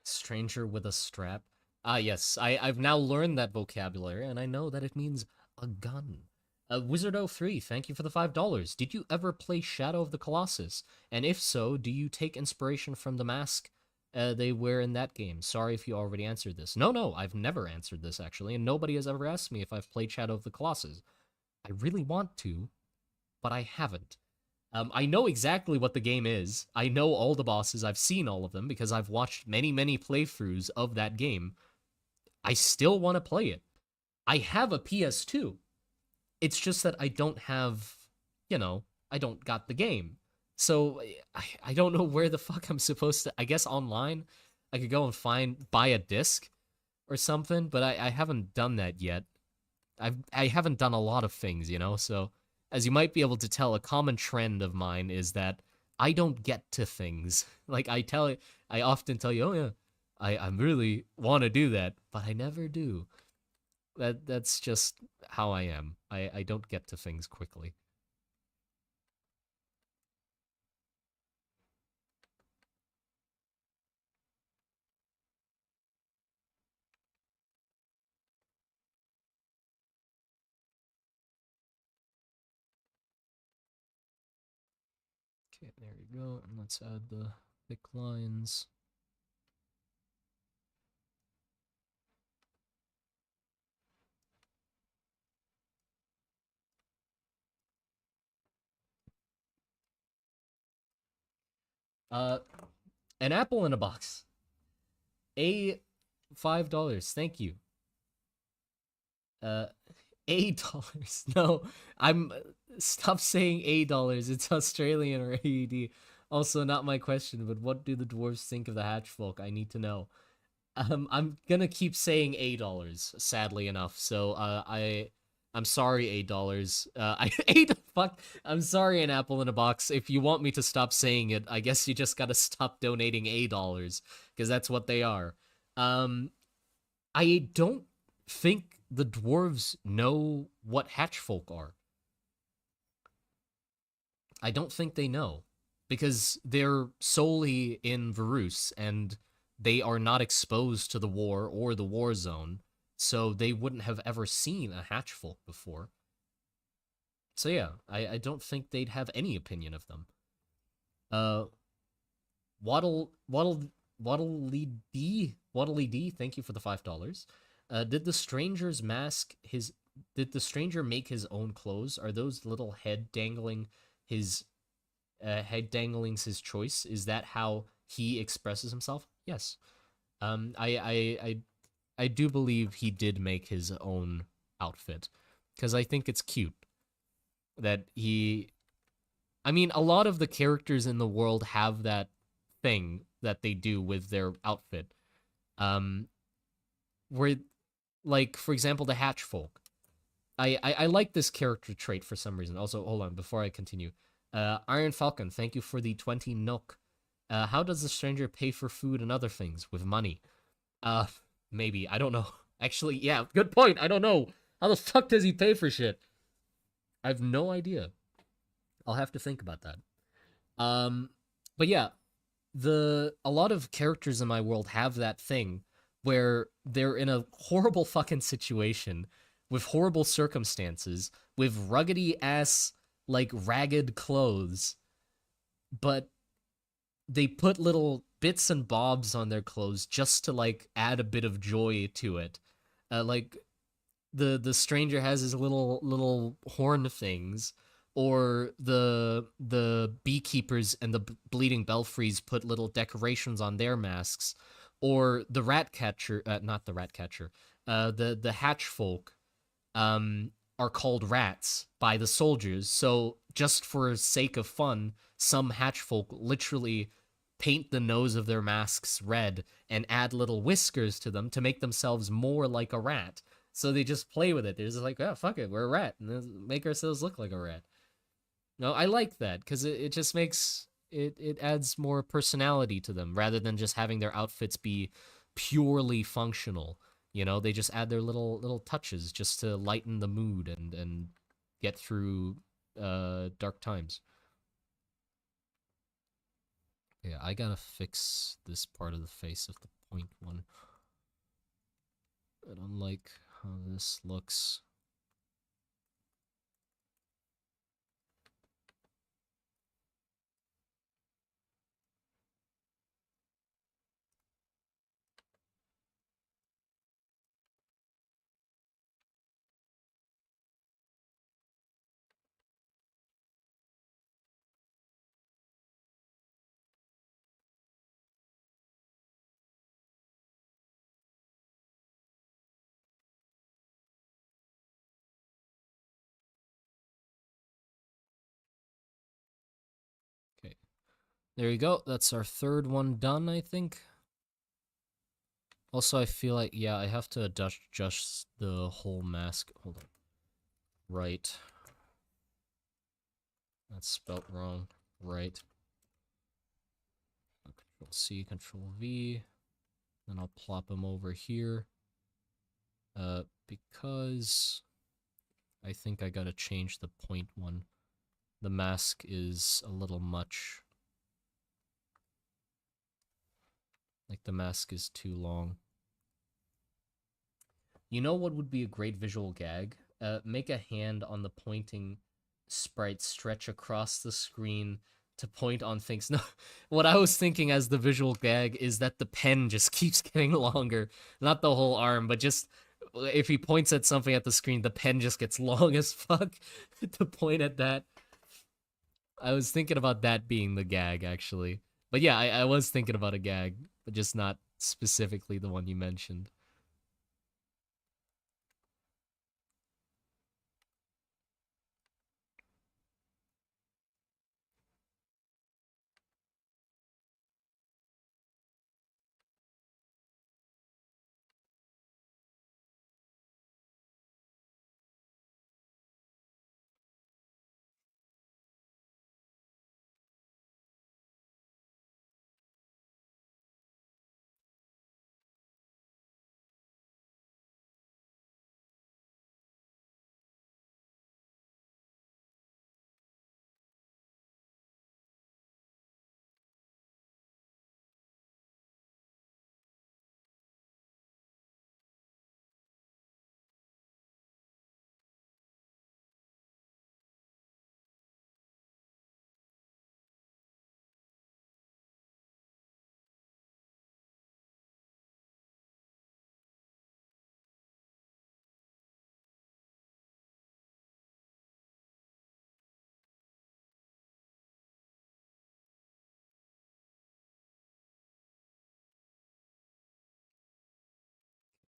Stranger with a strap. Ah, yes. I've now learned that vocabulary, and I know that it means a gun. Wizardo3, thank you for the $5. Did you ever play Shadow of the Colossus? And if so, do you take inspiration from the mask they wear in that game? Sorry if you already answered this. No, no, I've never answered this, actually, and nobody has ever asked me if I've played Shadow of the Colossus. I really want to, but I haven't. I know exactly what the game is. I know all the bosses. I've seen all of them because I've watched many, many playthroughs of that game. I still want to play it. I have a PS2. It's just that I don't have, I don't got the game. So I don't know where the fuck I'm supposed to. I guess online I could go and buy a disc or something, but I haven't done that yet. I haven't done a lot of things, so as you might be able to tell, a common trend of mine is that I don't get to things. Like I often tell you, oh yeah, I really want to do that, but I never do. That's just how I am. I don't get to things quickly. Okay, there you go. And let's add the thick lines. Uh, an apple in a box. $5. Thank you. Uh, $8. No, I'm stop saying $8. It's Australian or AED. Also, not my question, but what do the dwarves think of the hatch folk? I need to know. I'm gonna keep saying $8, sadly enough. So, I'm sorry, $8. I ate fuck. I'm sorry, an apple in a box. If you want me to stop saying it, I guess you just gotta stop donating $8 because that's what they are. Um, I don't think the dwarves know what hatchfolk are. I don't think they know because they're solely in Varus and they are not exposed to the war or the war zone, so they wouldn't have ever seen a hatchfolk before. So yeah, I don't think they'd have any opinion of them. Uh, Waddly D, thank you for the $5. Did the stranger's mask his? Did the stranger make his own clothes? Are those little his head danglings his choice? Is that how he expresses himself? Yes. I do believe he did make his own outfit because I think it's cute that he. I mean, a lot of the characters in the world have that thing that they do with their outfit. Um, where like for example the Hatch folk. I like this character trait for some reason. Also, hold on before I continue. Iron Falcon, thank you for the 20 nook. How does the stranger pay for food and other things with money? Uh, maybe I don't know. Actually, yeah, good point. I don't know. How the fuck does he pay for shit? I have no idea. I'll have to think about that. Um, but yeah, the a lot of characters in my world have that thing where they're in a horrible fucking situation with horrible circumstances with ruggedy ass like ragged clothes, but they put little bits and bobs on their clothes just to like add a bit of joy to it. Like the stranger has his little horn things, or the beekeepers and the bleeding belfries put little decorations on their masks, or the rat catcher, not the rat catcher, the hatch folk are called rats by the soldiers. So just for sake of fun, some hatch folk literally paint the nose of their masks red and add little whiskers to them to make themselves more like a rat. So they just play with it. They're just like, oh, fuck it, we're a rat, and make ourselves look like a rat. No, I like that because it just makes it adds more personality to them rather than just having their outfits be purely functional. You know, they just add their little touches just to lighten the mood and get through dark times. Yeah, I gotta fix this part of the face of the point one. I don't like how this looks. Okay, there you go. That's our third one done, I think. Also, I feel like, yeah, I have to adjust the whole mask. Hold on. Right. That's spelt wrong. Right. Control C, Control V. Then I'll plop them over here. Because I think I gotta change the point one. The mask is a little much. Like, the mask is too long. You know what would be a great visual gag? Make a hand on the pointing sprite stretch across the screen to point on things. No, what I was thinking as the visual gag is that the pen just keeps getting longer. Not the whole arm, but just if he points at something at the screen, the pen just gets long as fuck to point at that. I was thinking about that being the gag, actually. But yeah, I was thinking about a gag, but just not specifically the one you mentioned.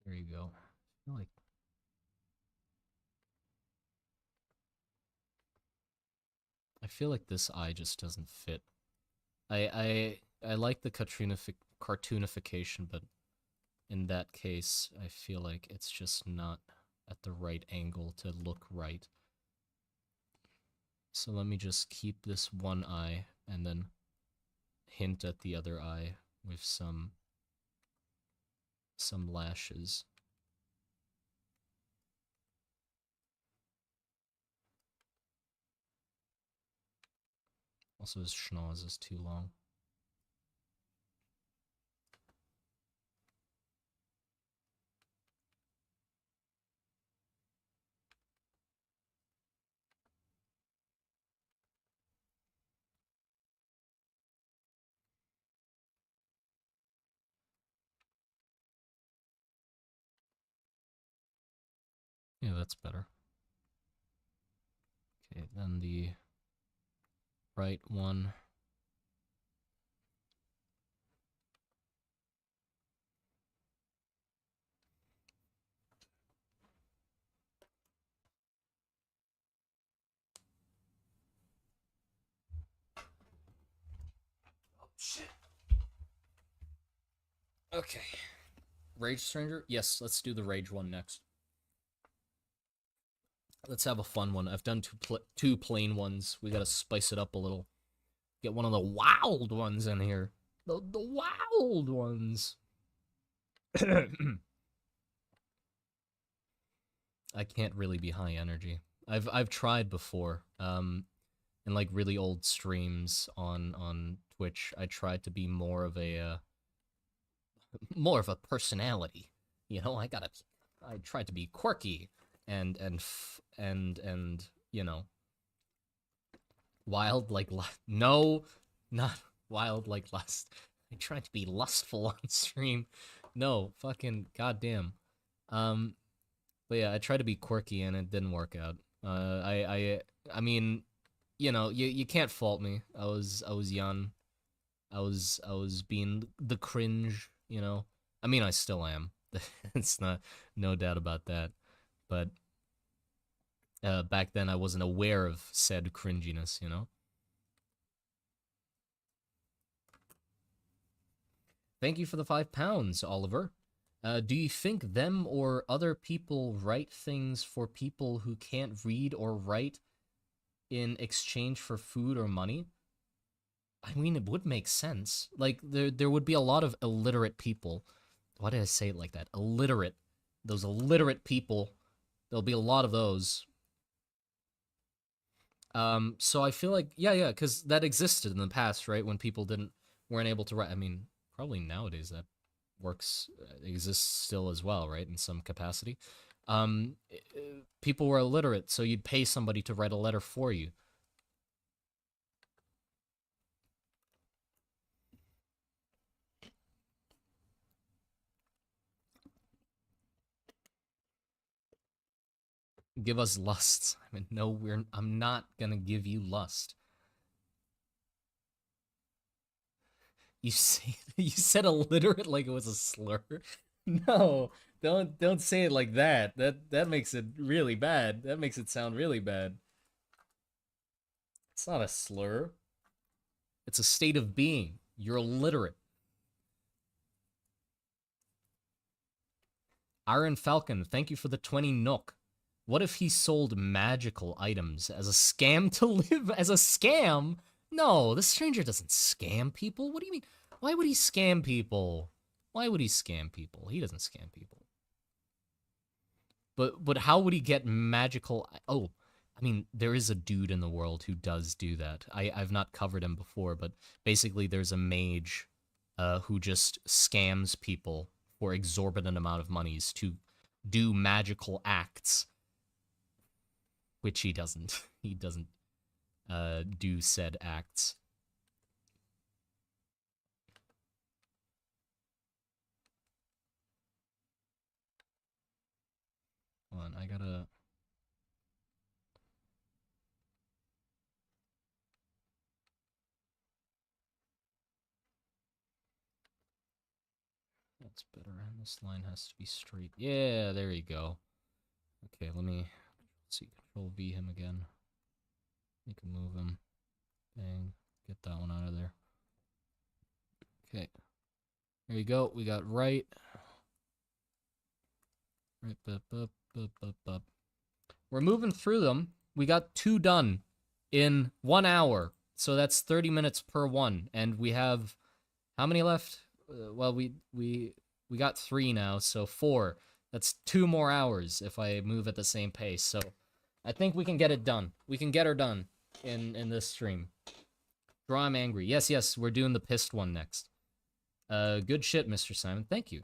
There you go. I feel like this eye just doesn't fit. I like the cartoonification, but in that case, I feel like it's just not at the right angle to look right. So let me just keep this one eye and then hint at the other eye with some lashes. Also, his schnoz is too long. Yeah, that's better. Okay, then the right one. Oh, shit. Okay. Rage Stranger? Yes, let's do the Rage one next. Let's have a fun one. I've done two plain ones. We gotta spice it up a little. Get one of the wild ones in here. The wild ones. I can't really be high energy. I've tried before. In like really old streams on Twitch, I tried to be more of a personality. You know, I tried to be quirky and you know, wild like no, not wild like lust. I tried to be lustful on stream. No, fucking goddamn. Um, but yeah, I tried to be quirky and it didn't work out. I mean, you know, you can't fault me. I was young. I was being the cringe, you know. I mean, I still am. It's not no doubt about that. But back then I wasn't aware of said cringiness, you know. Thank you for the £5, Oliver. Do you think them or other people write things for people who can't read or write in exchange for food or money? I mean, it would make sense. Like there would be a lot of illiterate people. Why did I say it like that? Illiterate. Those illiterate people. There'll be a lot of those. So I feel like yeah, because that existed in the past, right? When people weren't able to write. I mean, probably nowadays that works exists still as well, right? In some capacity. People were illiterate, so you'd pay somebody to write a letter for you. Give us lust. I mean, no, I'm not gonna give you lust. You said illiterate like it was a slur. No, don't say it like that. That makes it really bad. That makes it sound really bad. It's not a slur. It's a state of being. You're illiterate. Iron Falcon, thank you for the 20 nook. What if he sold magical items as a scam to live? As a scam? No, the stranger doesn't scam people. What do you mean? Why would he scam people? Why would he scam people? He doesn't scam people. But how would he get magical? Oh, I mean, there is a dude in the world who does do that. I've not covered him before, but basically there's a mage who just scams people for exorbitant amount of monies to do magical acts, which he doesn't. He doesn't do said acts. Hold on, I gotta. That's better. And this line has to be straight. Yeah, there you go. Okay, let me see. Control V him again. You can move him. Bang. Get that one out of there. Okay. There you go. We got right. Right, we're moving through them. We got 2 done in 1 hour. So that's 30 minutes per one. And we have how many left? Well, we got 3 now, so 4. That's 2 more hours if I move at the same pace. So I think we can get it done. We can get her done in this stream. Draw I'm angry. Yes, we're doing the pissed one next. Good shit, Mr. Simon. Thank you.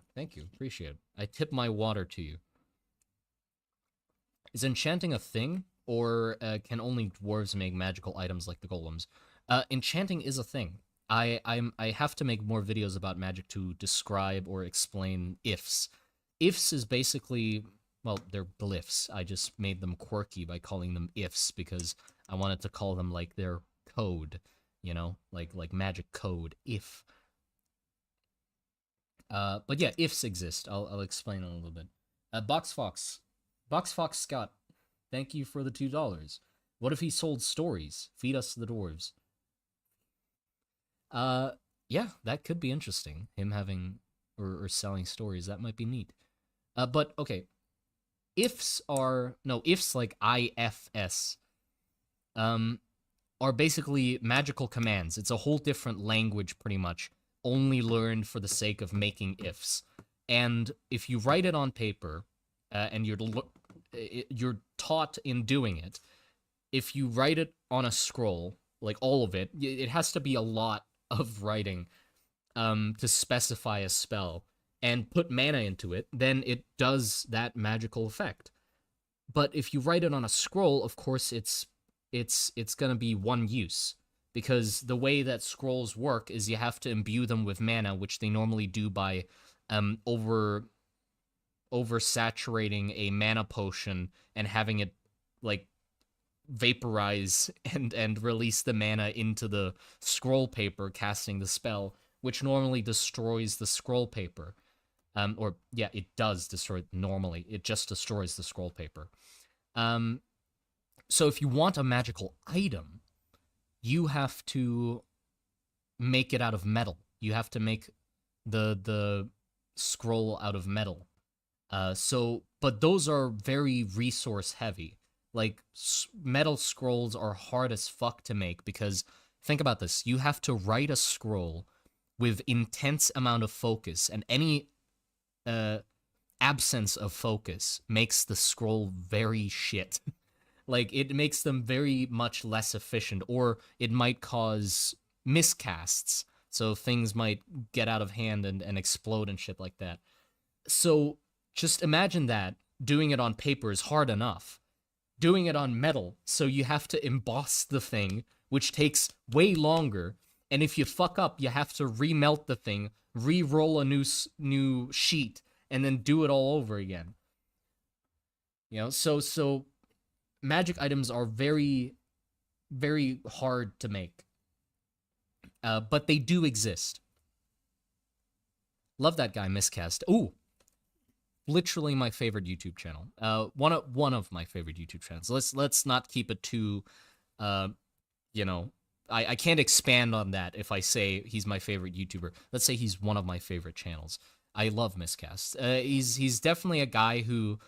Appreciate it. I tip my water to you. Is enchanting a thing, or can only dwarves make magical items like the golems? Enchanting is a thing. I have to make more videos about magic to describe or explain ifs. Ifs is basically, well, they're glyphs. I just made them quirky by calling them ifs because I wanted to call them like their code, you know, like magic code, if. But yeah, ifs exist. I'll explain in a little bit. Box Fox Scott, thank you for the $2. What if he sold stories? Feed us the dwarves. Yeah, that could be interesting. Him having or selling stories, that might be neat. But okay, ifs like IFS, are basically magical commands. It's a whole different language, pretty much, only learned for the sake of making ifs. And if you write it on paper, and you're taught in doing it, if you write it on a scroll, like all of it, it has to be a lot of writing to specify a spell and put mana into it, then it does that magical effect. But if you write it on a scroll, of course it's gonna be one use, because the way that scrolls work is you have to imbue them with mana, which they normally do by oversaturating a mana potion and having it like vaporize and release the mana into the scroll paper, casting the spell, which normally destroys the scroll paper. Or yeah, it does destroy. Normally, it just destroys the scroll paper. So if you want a magical item, you have to make it out of metal. You have to make the scroll out of metal. But those are very resource heavy. Like, metal scrolls are hard as fuck to make because, think about this, you have to write a scroll with intense amount of focus, and any absence of focus makes the scroll very shit. Like, it makes them very much less efficient, or it might cause miscasts, so things might get out of hand and explode and shit like that. So just imagine that doing it on paper is hard enough. Doing it on metal, so you have to emboss the thing, which takes way longer. And if you fuck up, you have to remelt the thing, re-roll a new sheet, and then do it all over again. You know, so magic items are very, very hard to make. But they do exist. Love that guy, Miscast. Ooh, literally my favorite YouTube channel. One of my favorite YouTube channels. Let's not keep it too, you know, I can't expand on that if I say he's my favorite YouTuber. Let's say he's one of my favorite channels. I love Miscast. He's definitely a guy who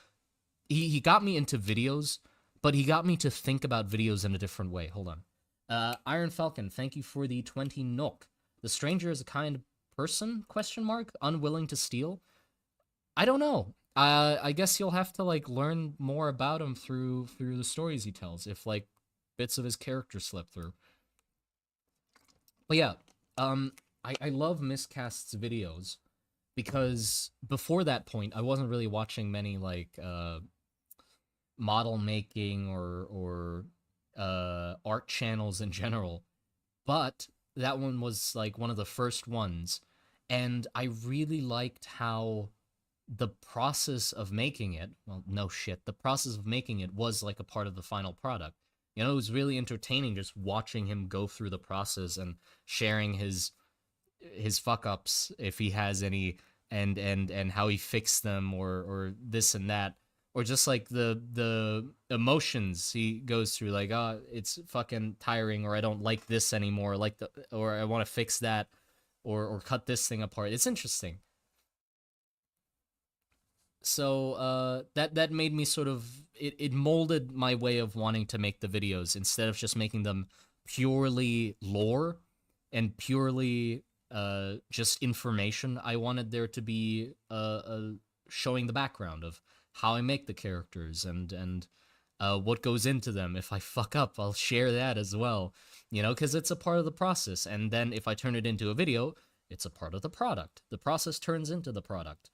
he got me into videos, but he got me to think about videos in a different way. Hold on. Iron Falcon, thank you for the 20 NOK. The stranger is a kind person? Question mark. Unwilling to steal. I don't know. I guess you'll have to like learn more about him through the stories he tells, if like bits of his character slip through. But yeah, I love Miscast's videos because before that point, I wasn't really watching many like model making or art channels in general, but that one was like one of the first ones, and I really liked how the process of making it, well, no shit, the process of making it was like a part of the final product. You know, it was really entertaining just watching him go through the process and sharing his fuck ups if he has any, and how he fixed them, or this and that, or just like the emotions he goes through, like, oh, it's fucking tiring, or I don't like this anymore, or I want to fix that, or cut this thing apart. It's interesting. that made me sort of it molded my way of wanting to make the videos instead of just making them purely lore and purely just information. I wanted there to be a showing the background of how I make the characters and what goes into them. If I fuck up, I'll share that as well, you know, because it's a part of the process. And then if I turn it into a video, it's a part of the product. The process turns into the product.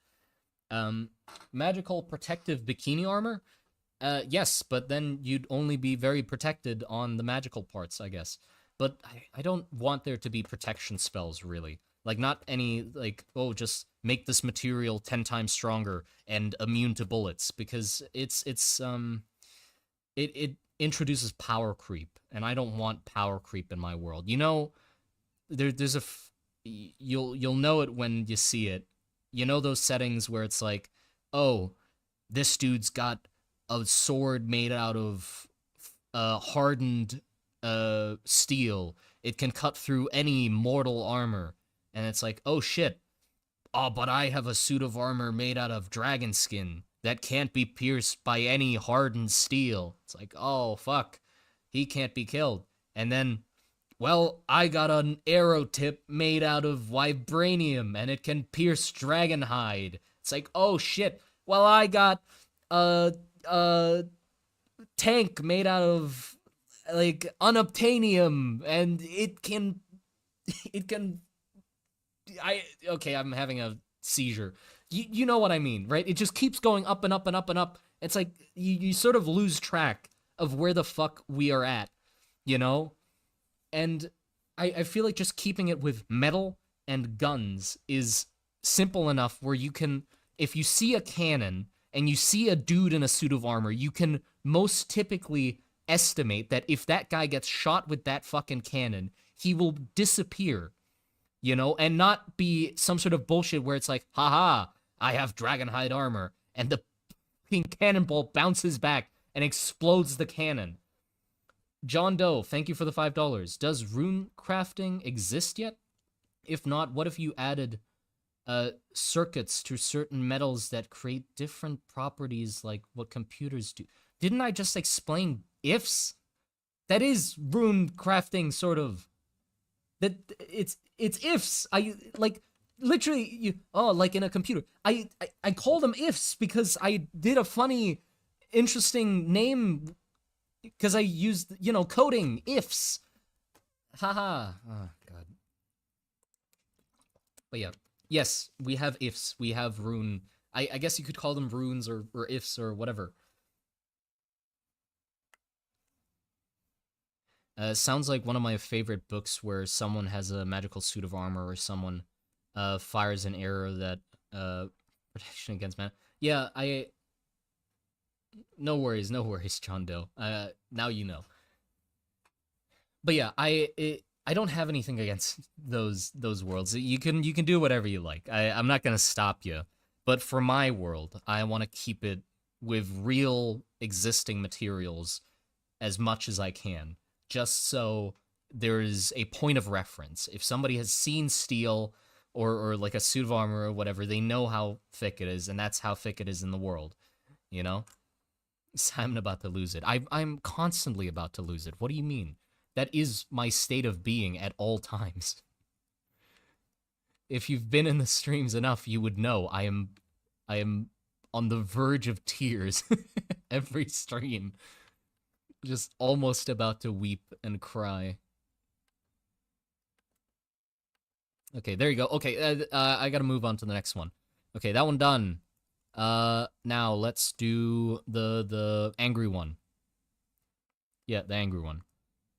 Um, Magical protective bikini armor. Yes, but then you'd only be very protected on the magical parts, I guess. But I don't want there to be protection spells, really. Like, not any, like, oh, just make this material 10 times stronger and immune to bullets, because it introduces power creep, and I don't want power creep in my world. You know, there's you'll know it when you see it. You know those settings where it's like, oh, this dude's got a sword made out of hardened steel. It can cut through any mortal armor. And it's like, oh shit. Oh, but I have a suit of armor made out of dragon skin that can't be pierced by any hardened steel. It's like, oh fuck. He can't be killed. And then, well, I got an arrow tip made out of vibranium and it can pierce dragon hide. It's like, oh shit. Well, I got a tank made out of like unobtainium and it can I okay, I'm having a seizure. You know what I mean, right? It just keeps going up and up and up and up. It's like you sort of lose track of where the fuck we are at, you know? And I feel like just keeping it with metal and guns is simple enough where you can, if you see a cannon and you see a dude in a suit of armor, you can most typically estimate that if that guy gets shot with that fucking cannon, he will disappear, you know, and not be some sort of bullshit where it's like, haha, I have dragonhide armor, and the fucking cannonball bounces back and explodes the cannon. John Doe, thank you for the $5. Does rune crafting exist yet? If not, what if you added circuits to certain metals that create different properties like what computers do? Didn't I just explain ifs? That is rune crafting, sort of. That it's ifs. I like literally you. Oh, like in a computer. I call them ifs because I did a funny, interesting name because I used, you know, coding ifs. Haha. Oh god. But yeah, yes, we have ifs. We have rune. I guess you could call them runes or ifs or whatever. Sounds like one of my favorite books where someone has a magical suit of armor or someone fires an arrow that protection against mana. Yeah, no worries, no worries, John Doe. Now you know. But yeah, I don't have anything against those worlds. You can do whatever you like. I'm not gonna stop you. But for my world, I want to keep it with real existing materials as much as I can, just so there is a point of reference. If somebody has seen steel or like a suit of armor or whatever, they know how thick it is, and that's how thick it is in the world. You know? I'm about to lose it. I'm constantly about to lose it. What do you mean? That is my state of being at all times. If you've been in the streams enough, you would know I am on the verge of tears every stream. Just almost about to weep and cry. Okay, there you go. Okay, I gotta move on to the next one. Okay, that one done. Now let's do the angry one. Yeah, the angry one.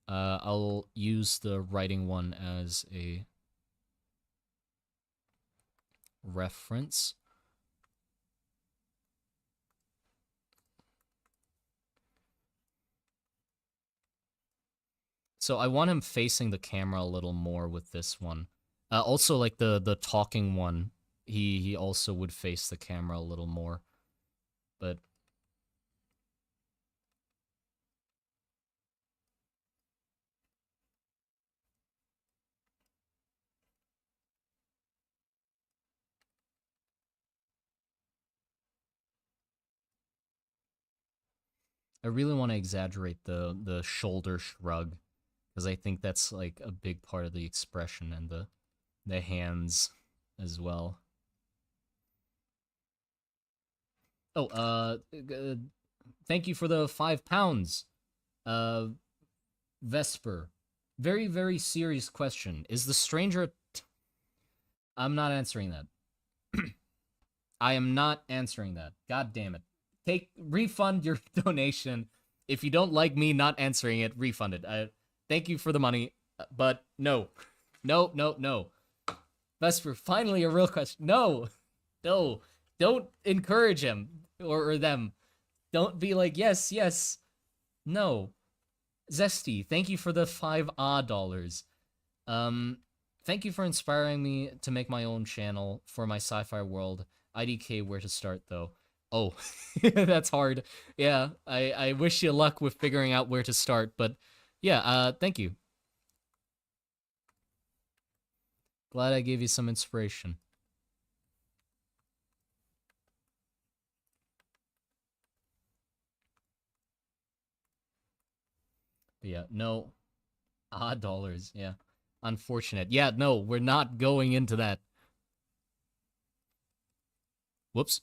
I'll use the writing one as a reference. So I want him facing the camera a little more with this one. Also, like the talking one, he also would face the camera a little more. But I really want to exaggerate the shoulder shrug because I think that's like a big part of the expression and the hands as well. Oh, thank you for the £5. Uh, Vesper. Very, very serious question. Is the stranger. I'm not answering that. I am not answering that. God damn it. Refund your donation. If you don't like me not answering it, refund it. Thank you for the money, but no. No, no, no. Vesper, finally a real question. No. No. Don't encourage him or them. Don't be like, yes, yes. No. Zesty, thank you for the $5. Um, Thank you for inspiring me to make my own channel for my sci-fi world. IDK, where to start though? Oh, that's hard. Yeah, I wish you luck with figuring out where to start, but yeah, thank you. Glad I gave you some inspiration. But yeah, no. Dollars, yeah. Unfortunate. Yeah, no, we're not going into that. Whoops.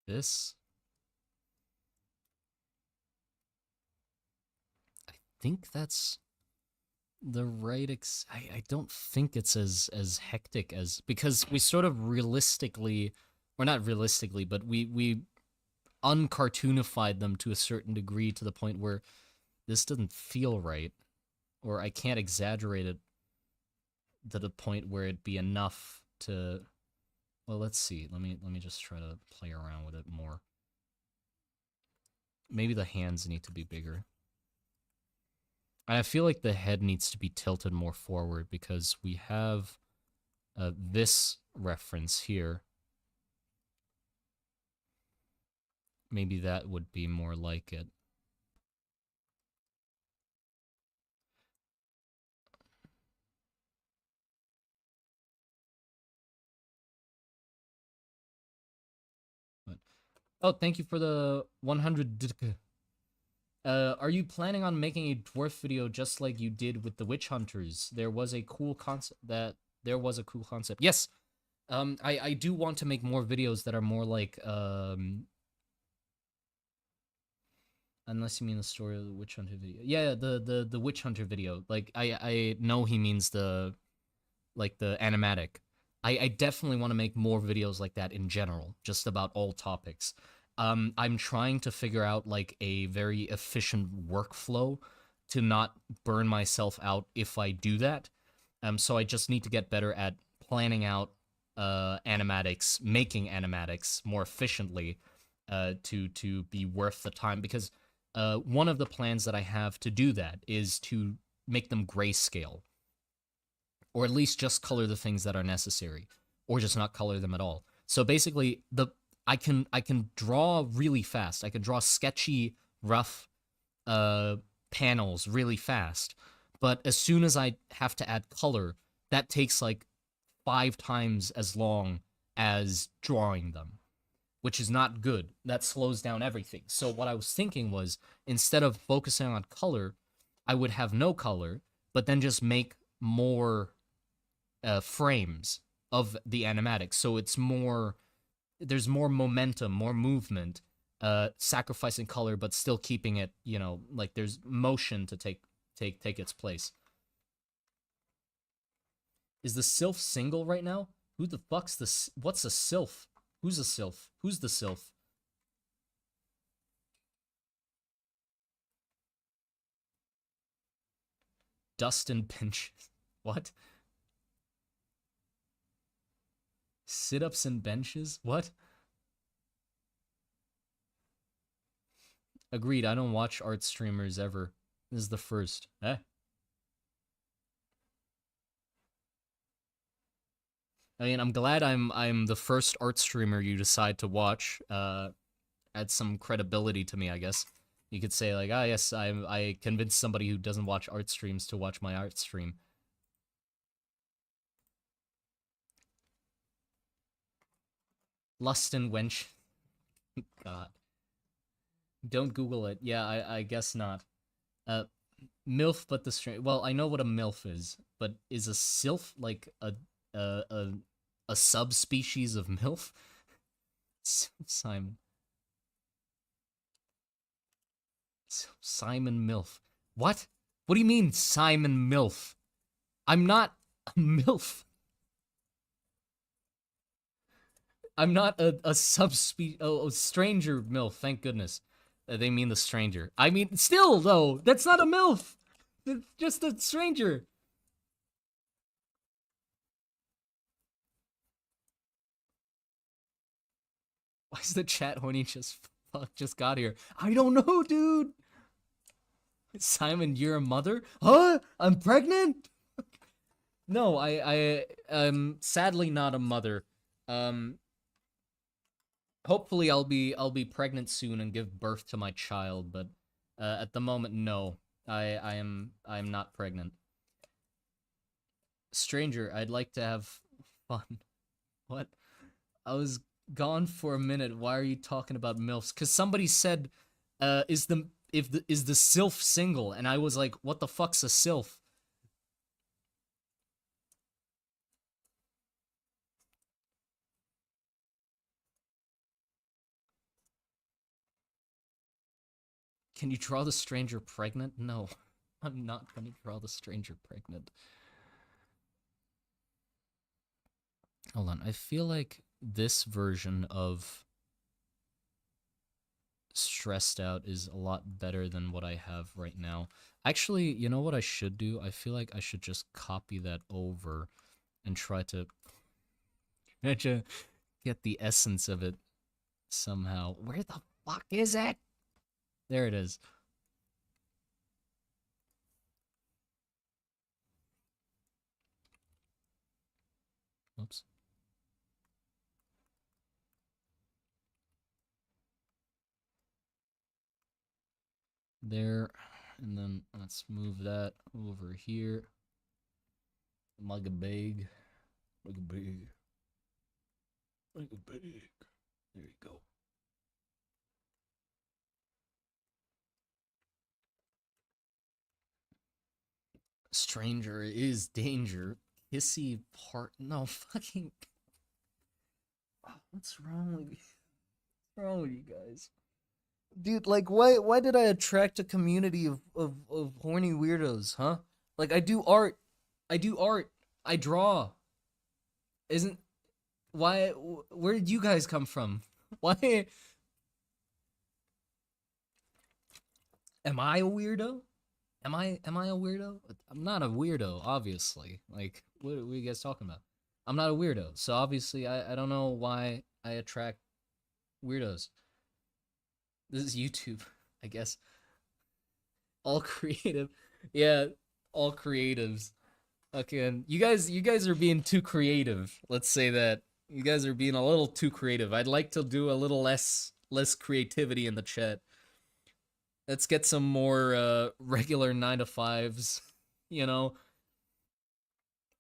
This, I think that's the right I don't think it's as hectic as, because we sort of realistically, or not realistically, but we uncartoonified them to a certain degree to the point where this doesn't feel right, or I can't exaggerate it to the point where it'd be enough to. Well, let's see. Let me just try to play around with it more. Maybe the hands need to be bigger. I feel like the head needs to be tilted more forward because we have this reference here. Maybe that would be more like it. But, oh, thank you for the 100. Are you planning on making a dwarf video just like you did with the witch hunters? There was a cool concept. Yes. I do want to make more videos that are more like unless you mean the story of the witch hunter video. Yeah, the witch hunter video. Like I know he means the animatic. I definitely want to make more videos like that in general, just about all topics. I'm trying to figure out like a very efficient workflow to not burn myself out if I do that. So I just need to get better at planning out animatics, making animatics more efficiently to be worth the time, because one of the plans that I have to do that is to make them grayscale, or at least just color the things that are necessary, or just not color them at all. So basically, I can draw really fast. I can draw sketchy, rough panels really fast, But as soon as I have to add color, that takes like 5 times as long as drawing them, which is not good. That slows down everything. So what I was thinking was, instead of focusing on color, I would have no color, but then just make more frames of the animatics. So it's more, there's more momentum, more movement, sacrificing color, but still keeping it, you know, like there's motion to take its place. Is the sylph single right now? Who the fuck's the, what's a sylph? Who's a sylph? Who's the sylph? Dustin benches. What? Sit-ups and benches? What? Agreed, I don't watch art streamers ever. This is the first. Eh? I mean, I'm glad I'm the first art streamer you decide to watch. Adds some credibility to me, I guess. You could say like, ah, yes, I convinced somebody who doesn't watch art streams to watch my art stream. Lust and wench. God. Don't Google it. Yeah, I guess not. MILF, but the strange. Well, I know what a MILF is, but is a sylph like a a, a subspecies of MILF? Simon. Simon MILF. What? What do you mean, Simon MILF? I'm not a MILF. I'm not a subspecies. Oh, a stranger MILF. Thank goodness. They mean the stranger. I mean, still though, that's not a MILF. It's just a stranger. Why is the chat horny? Just got here? I don't know, dude. Simon, you're a mother? Huh? I'm pregnant? No, I'm sadly not a mother. Hopefully I'll be pregnant soon and give birth to my child, but at the moment, no. I'm not pregnant. Stranger, I'd like to have fun. What? I was gone for a minute. Why are you talking about MILFs? Because somebody said, is the sylph single? And I was like, what the fuck's a sylph? Can you draw the stranger pregnant? No, I'm not gonna draw the stranger pregnant. Hold on, I feel like this version of stressed out is a lot better than what I have right now. Actually, you know what I should do? I feel like I should just copy that over and try to get the essence of it somehow. Where the fuck is it? There it is. Oops. There. And then let's move that over here. Manga big. Manga big. Manga big. There you go. Stranger is danger. Kissy part. No, fucking. What's wrong with you? What's wrong with you guys? Dude, like, why did I attract a community of horny weirdos, huh? Like, I do art. I do art. I draw. Isn't. Why. Where did you guys come from? Why. Am I a weirdo? Am I a weirdo? I'm not a weirdo, obviously. Like, what are you guys talking about? I'm not a weirdo, so obviously I don't know why I attract weirdos. This is YouTube, I guess. All creative. Yeah, all creatives. Okay, and you guys are being too creative. Let's say that. You guys are being a little too creative. I'd like to do a little less creativity in the chat. Let's get some more regular 9 to 5s. you know,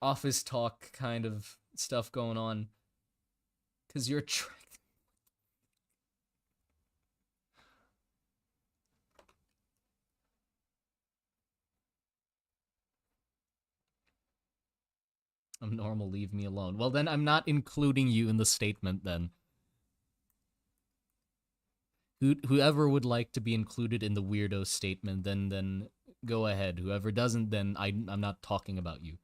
office talk kind of stuff going on. Because you're I'm normal, leave me alone. Well, then I'm not including you in the statement then. Whoever would like to be included in the weirdo statement, then go ahead. Whoever doesn't, then I'm not talking about you.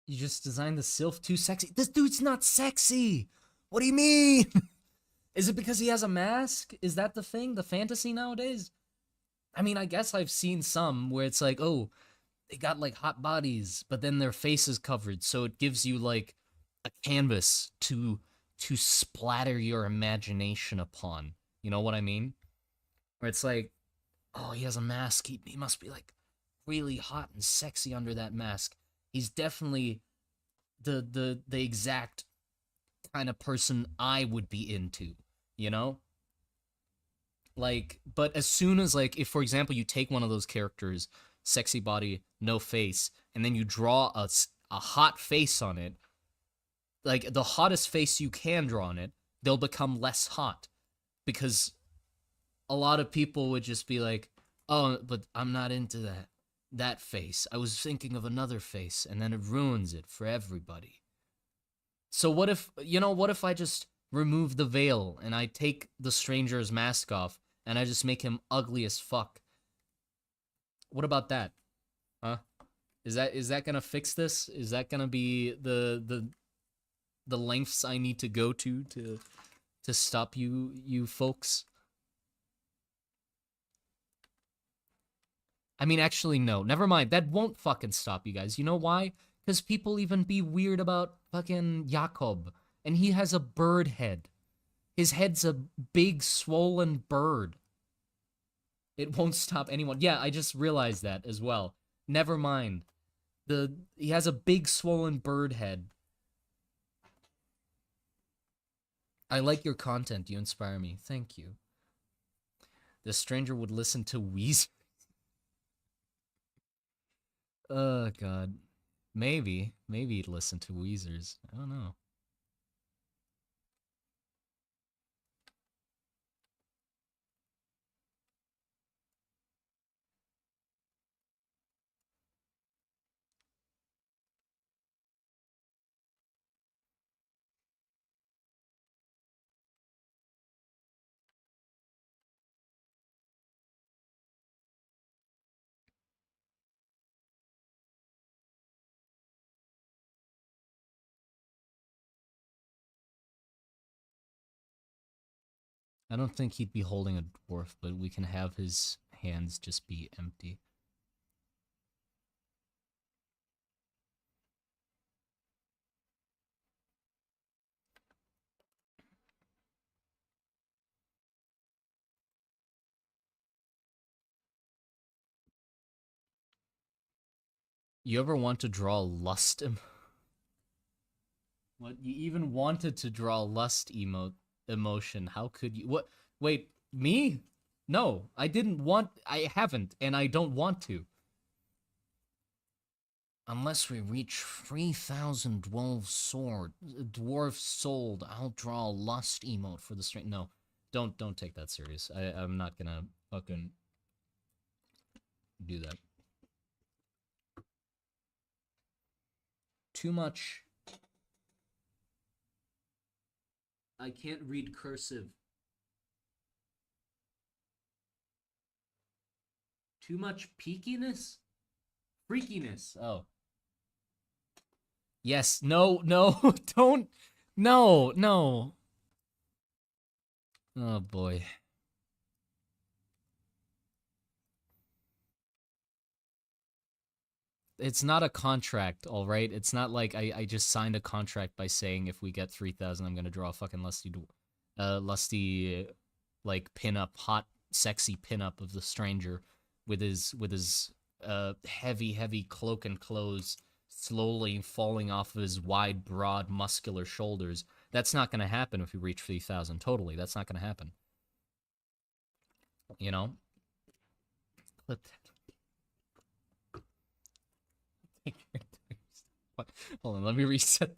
You just designed the sylph too sexy. This dude's not sexy. What do you mean? Is it because he has a mask? Is that the thing? The fantasy nowadays? I mean, I guess I've seen some where it's like, oh, they got like hot bodies, but then their face is covered, so it gives you like a canvas to splatter your imagination upon. You know what I mean? Where it's like, oh, he has a mask. He must be like really hot and sexy under that mask. He's definitely the exact kind of person I would be into, you know? Like, but as soon as like if for example you take one of those characters, sexy body, no face, and then you draw a hot face on it, like the hottest face you can draw on it, they'll become less hot because a lot of people would just be like, "Oh, but I'm not into that face. I was thinking of another face," and then it ruins it for everybody. So what if, what if I just remove the veil and I take the stranger's mask off and I just make him ugly as fuck? What about that? Huh? Is that gonna fix this? Is that gonna be the lengths I need to go to stop you folks? I mean, actually, no. Never mind. That won't fucking stop you guys. You know why? Because people even be weird about fucking Jakob. And he has a bird head. His head's a big, swollen bird. It won't stop anyone. Yeah, I just realized that as well. Never mind. He has a big, swollen bird head. I like your content. You inspire me. Thank you. The stranger would listen to Weezer. Oh, God. Maybe he'd listen to Weezer's. I don't know. I don't think he'd be holding a dwarf, but we can have his hands just be empty. You ever want to draw lust? What? You even wanted to draw lust emotion? How could you? What? Wait, me? No, I didn't want. I haven't, and I don't want to. Unless we reach 3,000 dwarf sold, I'll draw a lust emote for the string. No, don't take that serious. I'm not gonna fucking do that. Too much. I can't read cursive. Too much peakiness? Freakiness. Oh. Yes. No, no, don't. No, no. Oh boy. it's not a contract, all right? It's not like I just signed a contract by saying if we get 3,000, I'm gonna draw a fucking lusty, like hot, sexy pinup of the stranger with his heavy cloak and clothes slowly falling off of his wide, broad, muscular shoulders. That's not gonna happen if we reach 3,000. Totally, that's not gonna happen. You know. Clip that. What? Hold on, let me reset.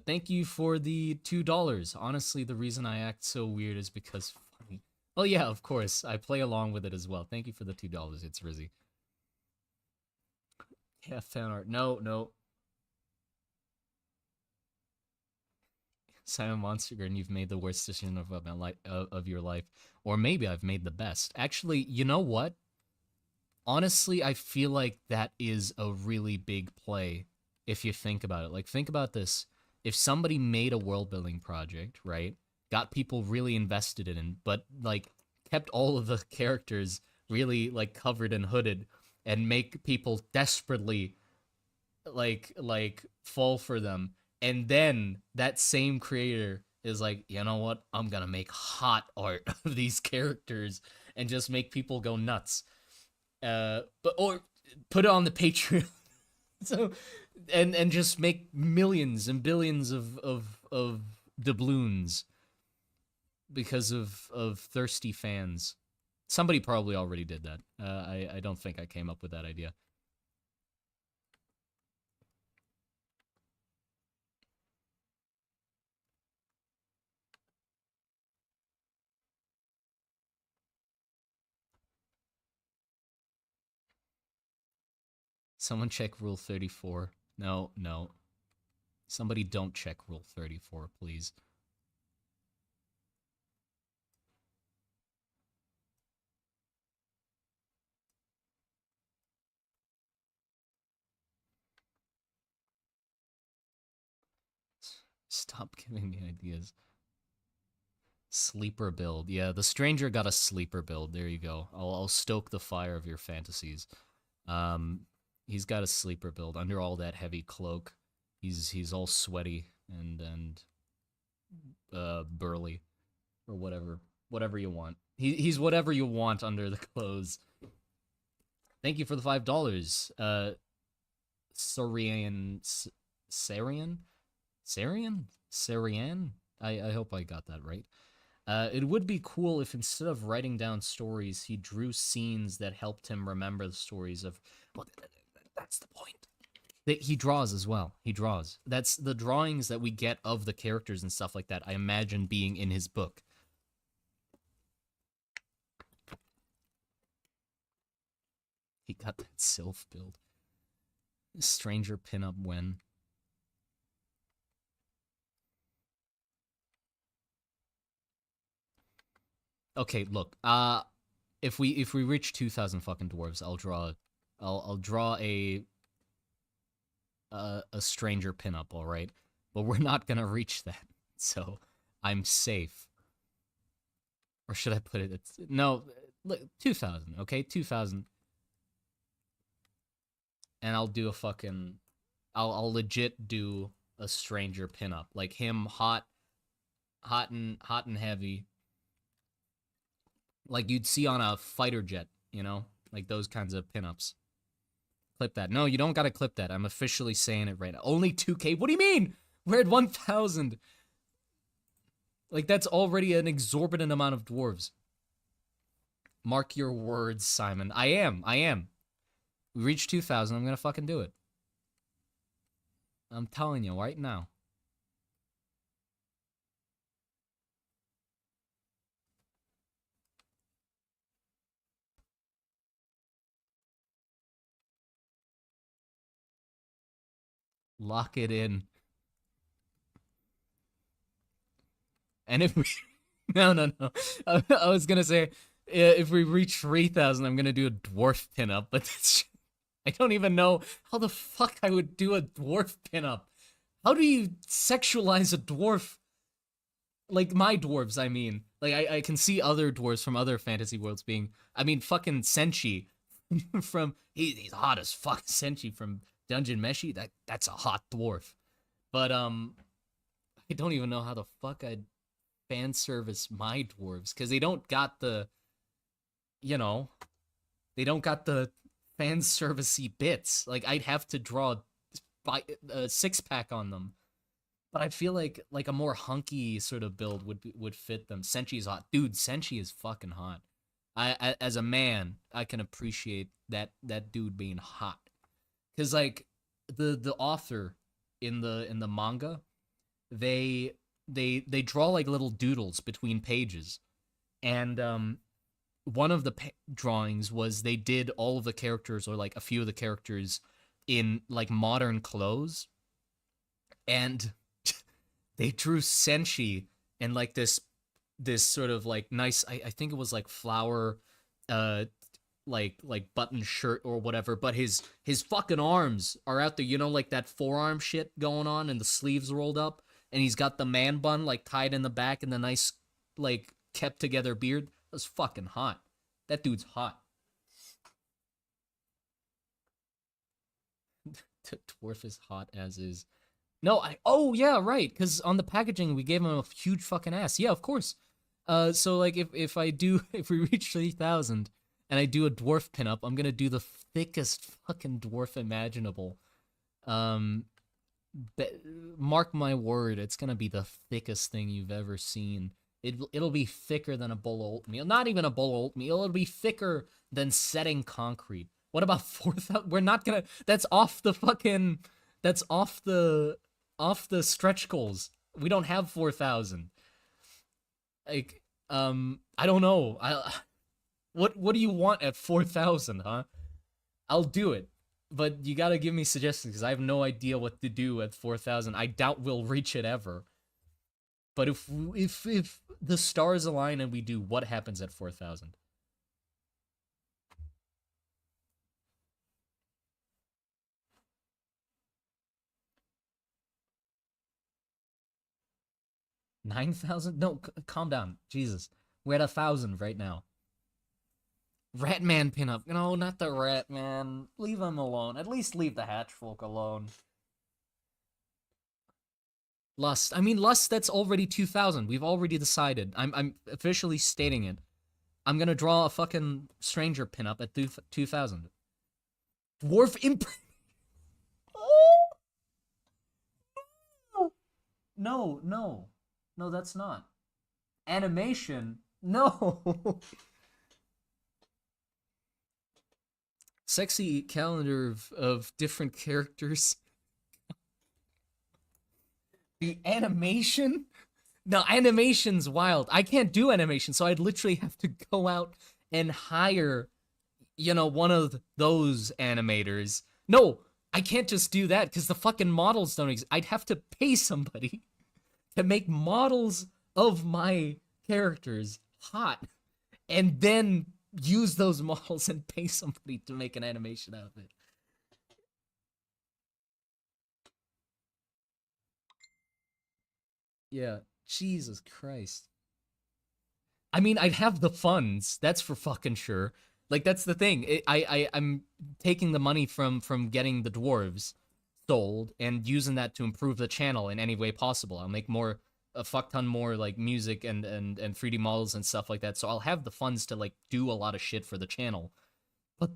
Thank you for the $2. Honestly, the reason I act so weird is because funny. Oh yeah, of course. I play along with it as well. Thank you for the $2. It's Rizzy. Yeah, fan art. No. Simon Monster, and you've made the worst decision of my life of your life, or maybe I've made the best. Actually, you know what? Honestly, I feel like that is a really big play if you think about it. Like, think about this. If somebody made a world building project, right? Got people really invested in it, but like kept all of the characters really like covered and hooded and make people desperately like fall for them. And then that same creator is like, you know what? I'm gonna make hot art of these characters and just make people go nuts. But or put it on the Patreon. So and just make millions and billions of doubloons because of thirsty fans. Somebody probably already did that. I don't think I came up with that idea. Someone check Rule 34. No. Somebody don't check Rule 34, please. Stop giving me ideas. Sleeper build. Yeah, the stranger got a sleeper build. There you go. I'll stoke the fire of your fantasies. Um, he's got a sleeper build under all that heavy cloak. He's all sweaty and burly or whatever you want. He's whatever you want under the clothes. Thank you for the $5. Sarian Sarian. I hope I got that right. It would be cool if instead of writing down stories, he drew scenes that helped him remember the stories of. Well, that's the point. He draws as well. He draws. That's the drawings that we get of the characters and stuff like that. I imagine being in his book. He got that Sylph build. Stranger pinup when. Okay, look. If we reach 2,000 fucking dwarves, I'll draw a stranger pinup, all right? But we're not gonna reach that, so I'm safe. Or should I put it? No, look, 2,000, okay, 2,000, and I'll do a fucking, I'll legit do a stranger pinup, like him, hot and heavy, like you'd see on a fighter jet, you know, like those kinds of pinups. Clip that. No, you don't gotta clip that. I'm officially saying it right now. Only 2K? What do you mean? We're at 1,000. Like, that's already an exorbitant amount of dwarves. Mark your words, Simon. I am. We reached 2,000. I'm gonna fucking do it. I'm telling you right now. Lock it in. And if we... No. I was gonna say, if we reach 3,000, I'm gonna do a dwarf pinup, but that's... I don't even know how the fuck I would do a dwarf pinup. How do you sexualize a dwarf? Like, my dwarves, I mean. Like I can see other dwarves from other fantasy worlds being. I mean, fucking Senshi from he's hot as fuck. Senshi from Dungeon Meshi. That's a hot dwarf. But I don't even know how the fuck I'd fan service my dwarves because they don't got the, you know, they don't got the fan servicey bits. Like I'd have to draw a 6-pack on them. But I feel like a more hunky sort of build would fit them. Senshi's hot, dude. Senshi is fucking hot. As a man, I can appreciate that dude being hot, cause like the author in the manga, they draw like little doodles between pages, and one of the drawings was they did all of the characters or like a few of the characters in like modern clothes, and they drew Senshi in like this sort of like nice I think it was like flower uh like button shirt or whatever, but his fucking arms are out there, you know, like that forearm shit going on and the sleeves rolled up, and he's got the man bun like tied in the back and the nice like kept together beard. That was fucking hot. That dude's hot. Dwarf is hot as is. No, oh yeah, right, because on the packaging we gave him a huge fucking ass. Yeah, of course. So like if I do if we reach 3,000 and I do a dwarf pinup, I'm gonna do the thickest fucking dwarf imaginable. Um, Mark my word, it's gonna be the thickest thing you've ever seen. It'll be thicker than a bowl of oatmeal. Not even a bowl of oatmeal. It'll be thicker than setting concrete. What about 4,000? We're not gonna. That's off the fucking. That's off the stretch goals. We don't have 4,000. Like, I don't know. What do you want at 4,000, huh? I'll do it, but you gotta give me suggestions because I have no idea what to do at 4,000. I doubt we'll reach it ever. But if the stars align and we do, what happens at 4,000? 9,000? No, calm down. Jesus. We're at 1,000 right now. Ratman pinup. No, not the Ratman. Leave him alone. At least leave the Hatchfolk alone. Lust. I mean, Lust, that's already 2,000. We've already decided. I'm officially stating it. I'm gonna draw a fucking stranger pinup at 2,000. Dwarf imp. No, no. No, that's not. Animation? No. Sexy calendar of different characters. The animation? No, animation's wild. I can't do animation, so I'd literally have to go out and hire, you know, one of those animators. No, I can't just do that because the fucking models don't exist. I'd have to pay somebody to make models of my characters hot and then use those models and pay somebody to make an animation out of it. Yeah, Jesus Christ. I mean, I'd have the funds. That's for fucking sure. Like that's the thing. I'm taking the money from getting the dwarves sold and using that to improve the channel in any way possible. I'll make more a fuck ton more like music and 3D models and stuff like that. So I'll have the funds to like do a lot of shit for the channel. But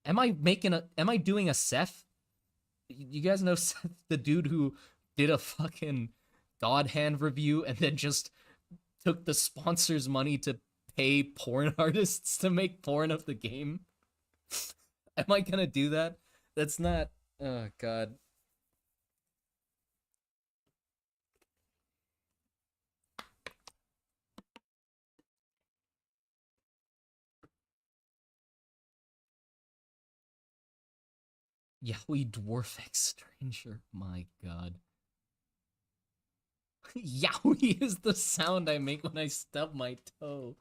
am I doing a Seth? You guys know Seth, the dude who did a fucking God Hand review and then just took the sponsor's money to pay porn artists to make porn of the game? Am I gonna do that? That's not. Oh God. Yowie Dwarf X Stranger. My God. Yowie is the sound I make when I stub my toe.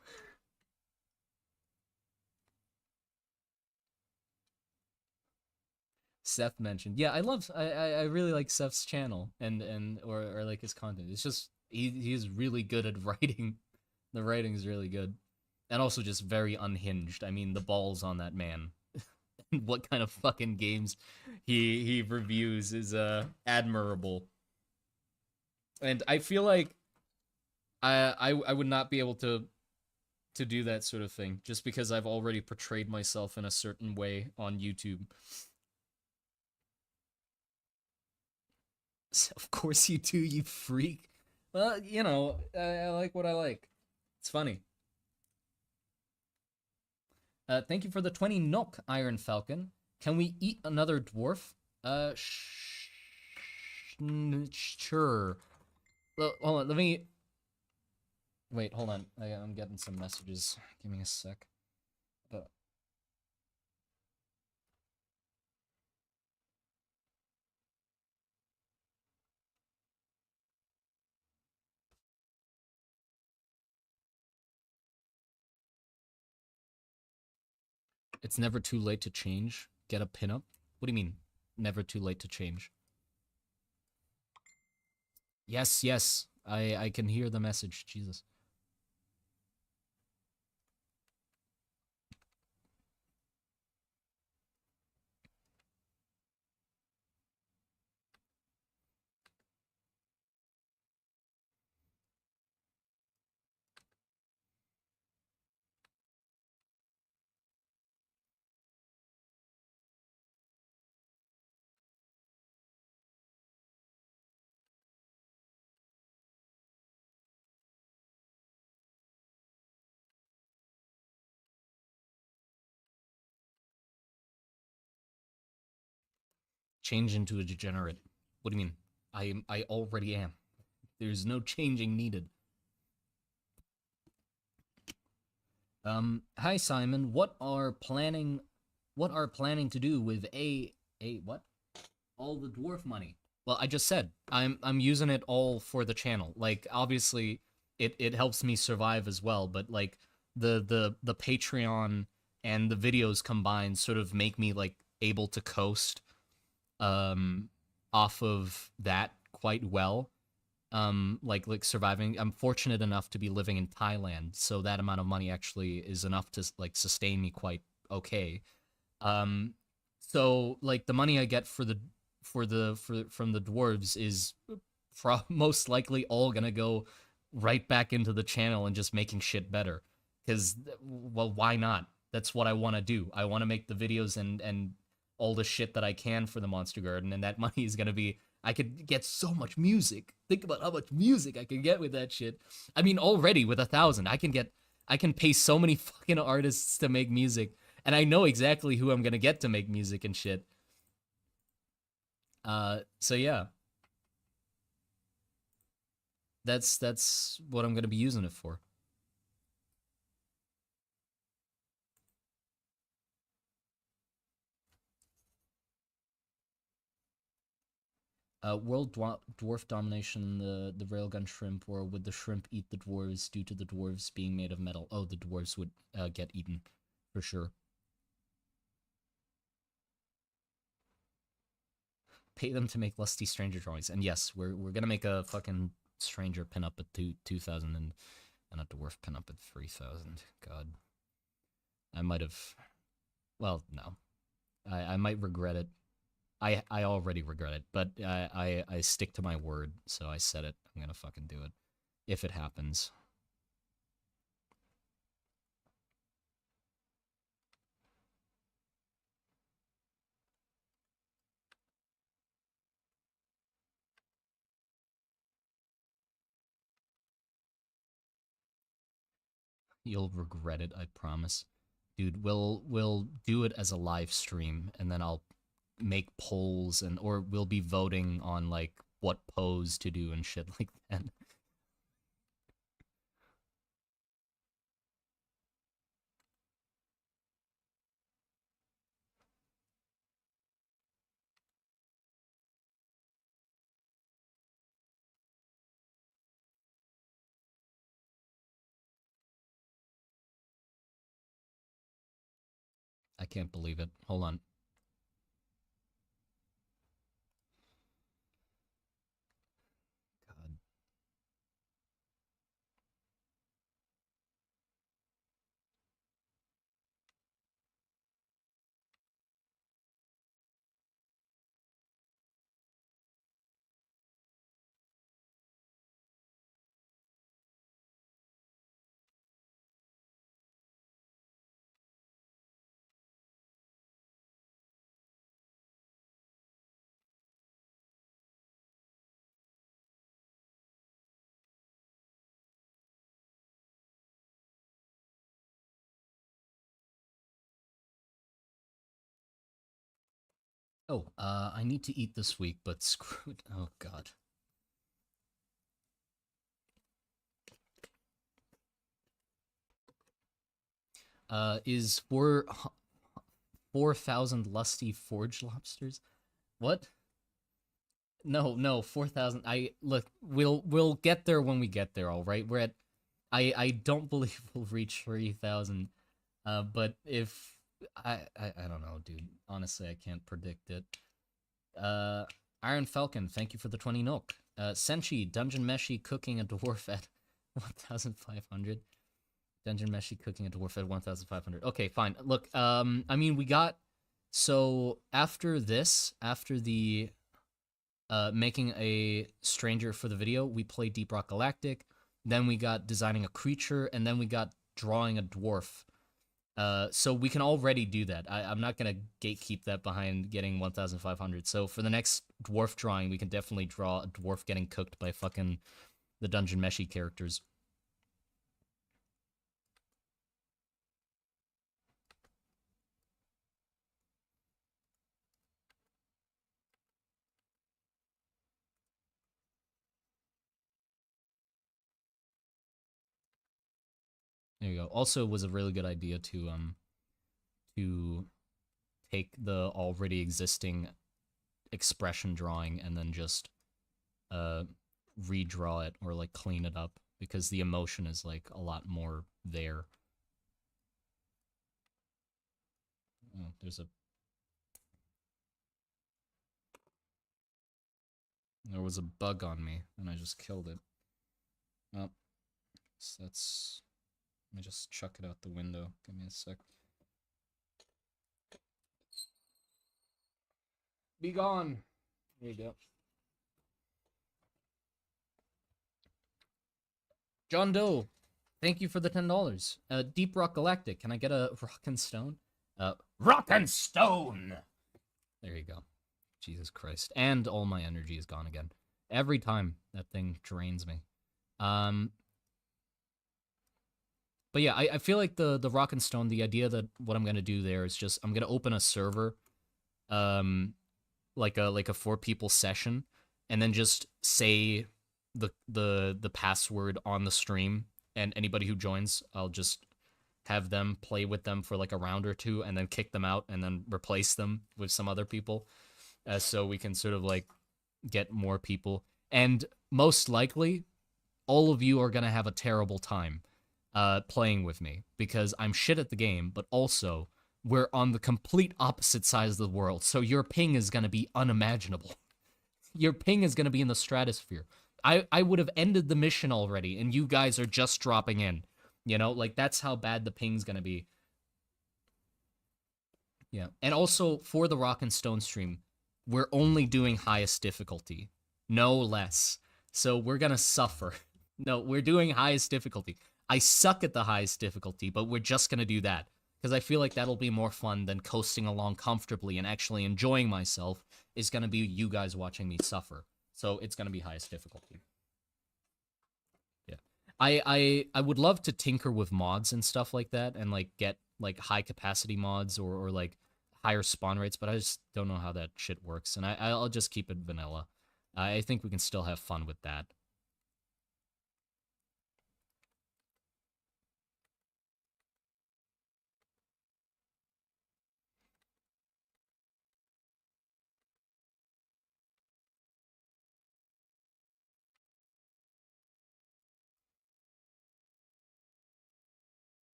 Seth mentioned. Yeah, I really like Seth's channel and or like his content. It's just he is really good at writing The writing's really good. And also just very unhinged. I mean, the balls on that man. What kind of fucking games he reviews is admirable. And I feel like I would not be able to do that sort of thing just because I've already portrayed myself in a certain way on YouTube. So of course you do, you freak. Well, you know, I like what I like. It's funny. Thank you for the 20 NOK, Iron Falcon. Can we eat another dwarf? Sure. Well, hold on, let me... Wait, hold on. I'm getting some messages. Give me a sec. But it's never too late to change. Get a pinup. What do you mean? Never too late to change. Yes, yes. I can hear the message. Jesus. Change into a degenerate. What do you mean? I already am. There's no changing needed. Hi Simon. What are planning to do with a what? All the dwarf money. Well, I just said I'm using it all for the channel. Like obviously it helps me survive as well, but like the Patreon and the videos combined sort of make me like able to coast um off of that quite well. Like surviving. I'm fortunate enough to be living in Thailand, so that amount of money actually is enough to like sustain me quite okay. Um, so like the money I get from the dwarves is most likely all gonna go right back into the channel and just making shit better. Because well, why not? That's what I want to do. I want to make the videos and all the shit that I can for the Monster Garden, and that money is gonna be. I could get so much music. Think about how much music I can get with that shit. I mean, already with 1,000, I can pay so many fucking artists to make music, and I know exactly who I'm gonna get to make music and shit. So yeah, that's what I'm gonna be using it for. World dwarf domination, the railgun shrimp, or would the shrimp eat the dwarves due to the dwarves being made of metal? Oh, the dwarves would get eaten, for sure. Pay them to make lusty stranger drawings, and yes, we're gonna make a fucking stranger pinup at 2,000 and a dwarf pinup at 3,000. God, I might have. Well, no, I might regret it. I already regret it, but I stick to my word, so I said it. I'm gonna fucking do it if it happens. You'll regret it, I promise. Dude, we'll do it as a live stream and then I'll make polls and or we'll be voting on like what pose to do and shit like that. I can't believe it. Hold on. God. Oh, I need to eat this week, but screw it. Oh, God. Is 4,000 lusty forged lobsters? What? No, 4,000. Look, we'll get there when we get there, all right? I don't believe we'll reach 3,000. But if I don't know, dude. Honestly, I can't predict it. Uh, Iron Falcon, thank you for the 20 milk. Senshi, Dungeon Meshi cooking a dwarf at 1,500. Dungeon Meshi cooking a dwarf at 1,500. Okay, fine. Look, I mean, we got so after this, after the making a stranger for the video, we played Deep Rock Galactic. Then we got designing a creature, and then we got drawing a dwarf. So we can already do that. I'm not gonna gatekeep that behind getting 1,500. So for the next dwarf drawing, we can definitely draw a dwarf getting cooked by fucking the Dungeon Meshi characters. There you go. Also, it was a really good idea to take the already existing expression drawing and then just redraw it or like clean it up because the emotion is like a lot more there. Oh, there was a bug on me and I just killed it. Oh, so that's let me just chuck it out the window. Give me a sec. Be gone. There you go. John Doe, thank you for the $10. Deep Rock Galactic, can I get a rock and stone? Rock and stone! There you go. Jesus Christ. And all my energy is gone again. Every time that thing drains me. But yeah, I feel like the rock and stone, the idea that what I'm gonna do there is just I'm gonna open a server, like a 4 people session, and then just say the password on the stream, and anybody who joins, I'll just have them play with them for like a round or two, and then kick them out, and then replace them with some other people, so we can sort of like get more people. And most likely, all of you are gonna have a terrible time playing with me because I'm shit at the game, but also we're on the complete opposite sides of the world, so your ping is gonna be unimaginable. Your ping is gonna be in the stratosphere. I would have ended the mission already, and you guys are just dropping in. You know, like that's how bad the ping's gonna be. Yeah, and also for the Rock and Stone stream, we're only doing highest difficulty, no less. So we're gonna suffer. No, we're doing highest difficulty. I suck at the highest difficulty, but we're just gonna do that because I feel like that'll be more fun than coasting along comfortably and actually enjoying myself. Is gonna be you guys watching me suffer. So it's gonna be highest difficulty. Yeah, I would love to tinker with mods and stuff like that, and like get like high capacity mods or like higher spawn rates, but I just don't know how that shit works, and I'll just keep it vanilla. I think we can still have fun with that.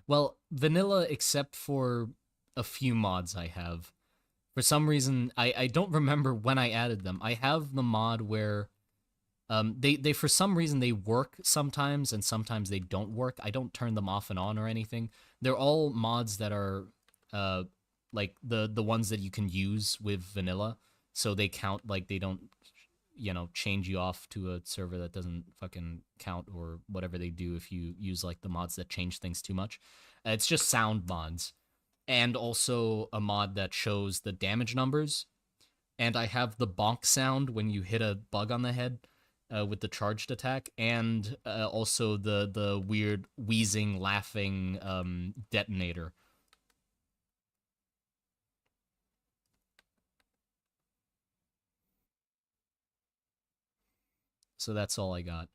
Well, vanilla, except for a few mods I have. For some reason, I don't remember when I added them. I have the mod where they for some reason they work sometimes and sometimes they don't work. I don't turn them off and on or anything. They're all mods that are uh like the ones that you can use with vanilla, so they count, like they don't change you off to a server that doesn't fucking count or whatever they do if you use like the mods that change things too much. It's just sound mods, and also a mod that shows the damage numbers. And I have the bonk sound when you hit a bug on the head. with the charged attack, and also the weird wheezing, laughing detonator. So that's all I got.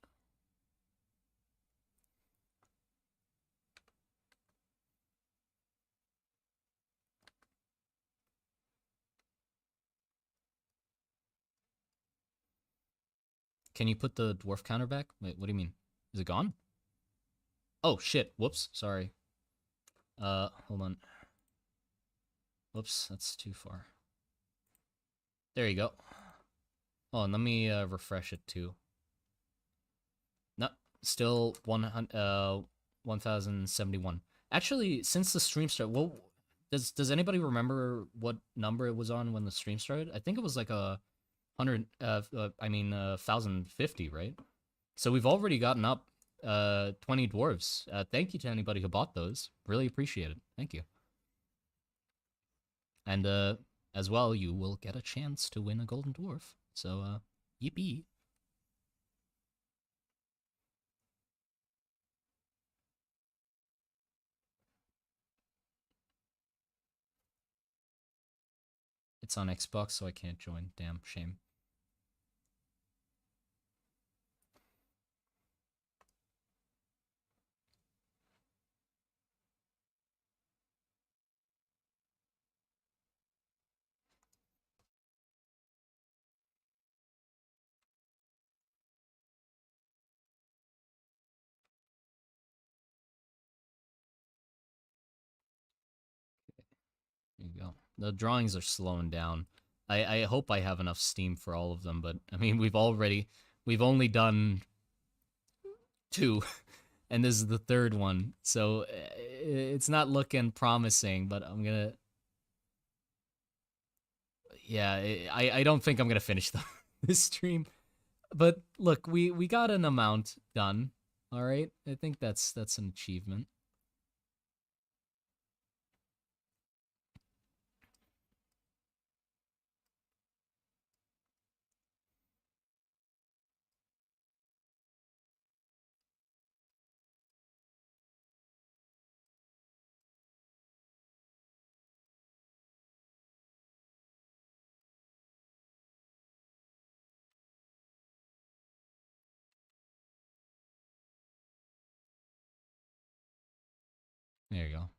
Can you put the dwarf counter back? Wait, what do you mean? Is it gone? Oh shit! Whoops. Sorry. Hold on. Whoops, that's too far. There you go. Oh, and let me refresh it too. No, still 1071. Actually, since the stream started, well, does anybody remember what number it was on when the stream started? I think it was like a 1050, right? So we've already gotten up 20 dwarves. Thank you to anybody who bought those. Really appreciate it. Thank you. And as well, you will get a chance to win a golden dwarf. So yippee. It's on Xbox, so I can't join. Damn shame. There you go. The drawings are slowing down. I hope I have enough steam for all of them, but I mean we've only done 2, and this is the 3rd one, so it's not looking promising. But I'm gonna, yeah, I don't think I'm gonna finish this stream. But look, we got an amount done. All right, I think that's an achievement. There you go.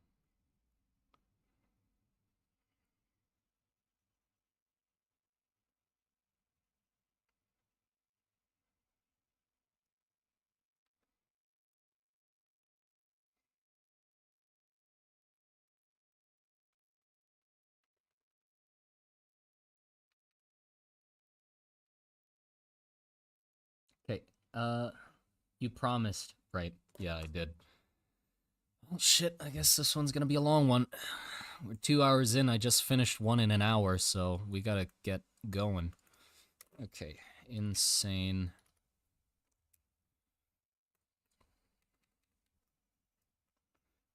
Okay. You promised, right? Yeah, I did. Oh shit, I guess this one's gonna be a long one. We're 2 hours in, I just finished one in an hour, so we gotta get going. Okay, insane.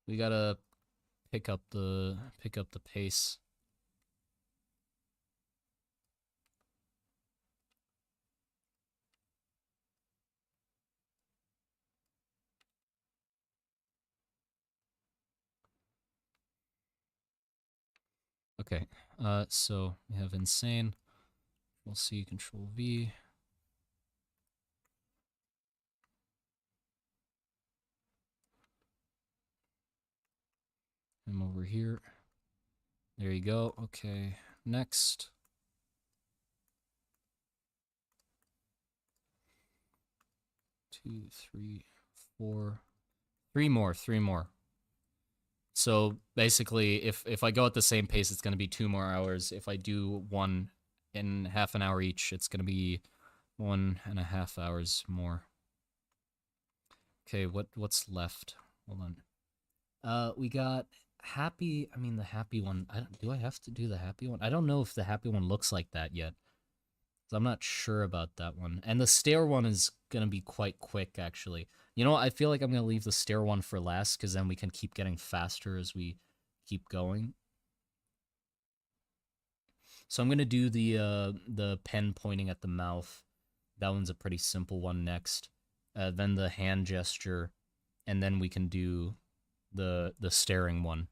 We gotta pick up the pace. Okay, so we have insane. We'll see, Control V. I'm over here. There you go. Okay, next. Two, three, four. Three more. So basically, if I go at the same pace, it's going to be 2 more hours. If I do one in half an hour each, it's going to be 1.5 hours more. Okay, what's left? Hold on. We got happy. I mean, the happy one. Do I have to do the happy one? I don't know if the happy one looks like that yet. So I'm not sure about that one. And the stair one is gonna be quite quick, actually. You know what? I feel like I'm gonna leave the stair one for last, because then we can keep getting faster as we keep going. So I'm gonna do the pen pointing at the mouth, That one's a pretty simple one next. Then the hand gesture, and then we can do the staring one.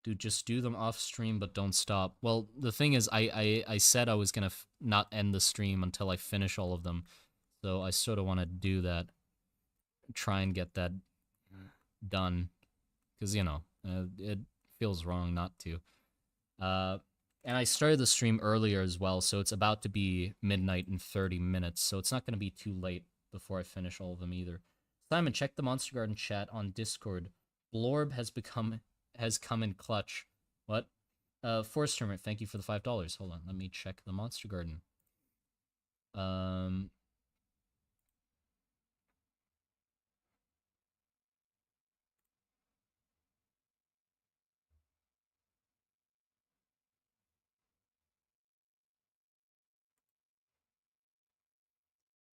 Dude, just do them off stream, but don't stop. Well, the thing is, I said I was gonna not end the stream until I finish all of them, so I sort of want to do that, try and get that done, because it feels wrong not to. And I started the stream earlier as well, so it's about to be midnight in 30 minutes, so it's not gonna be too late before I finish all of them either. Simon, check the Monster Garden chat on Discord. Blorb has come in clutch. What? Force Tournament, thank you for the $5. Hold on, let me check the Monster Garden.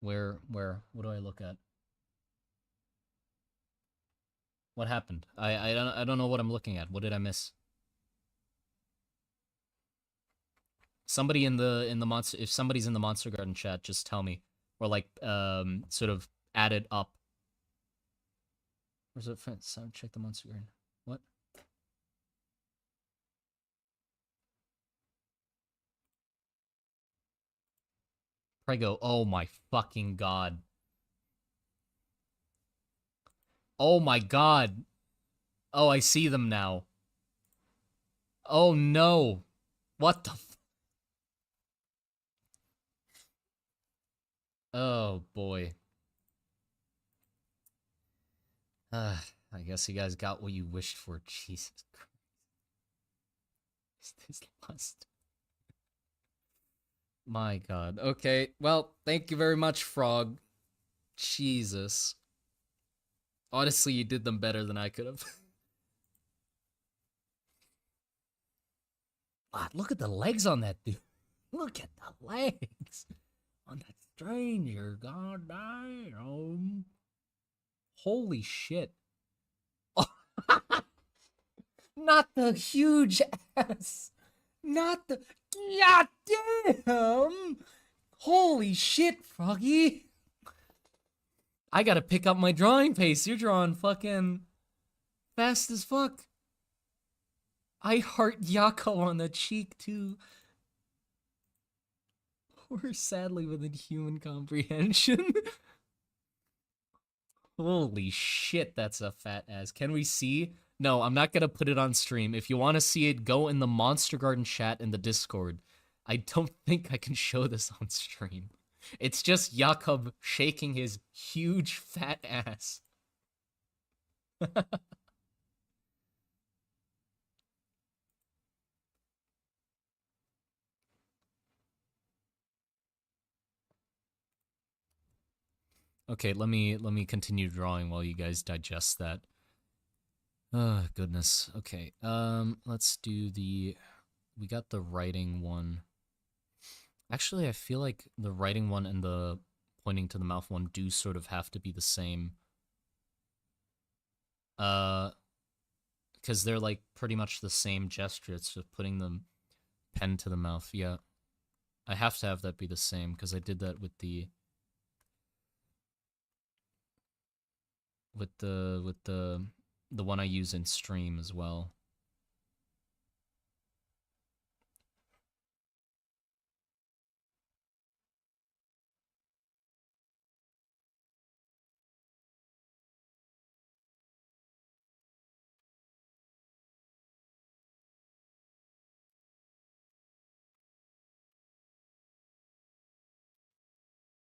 Where? What do I look at? What happened? I don't know what I'm looking at. What did I miss? Somebody in the monster, if somebody's in the Monster Garden chat, just tell me, or like sort of add it up. Where's it? Check the Monster Garden. What? Prego. Oh my fucking god. Oh my god. Oh, I see them now. Oh no. What the Oh boy. I guess you guys got what you wished for. Jesus Christ. This lust. My god. Okay. Well, thank you very much, Frog. Jesus. Honestly, you did them better than I could have. God, look at the legs on that dude. Look at the legs on that stranger. God damn. Holy shit. Not the huge ass. Not the. God damn. Holy shit, Froggy. I gotta pick up my drawing pace. You're drawing fucking fast as fuck. I heart Yako on the cheek, too. We're sadly within human comprehension. Holy shit, that's a fat ass. Can we see? No, I'm not gonna put it on stream. If you want to see it, go in the Monster Garden chat in the Discord. I don't think I can show this on stream. It's just Jakob shaking his huge fat ass. Okay, let me continue drawing while you guys digest that. Oh, goodness. Okay. Let's do we got the writing one. Actually, I feel like the writing one and the pointing to the mouth one do sort of have to be the same. Because they're like pretty much the same gesture. It's just putting the pen to the mouth. Yeah. I have to have that be the same because I did that with the the one I use in stream as well.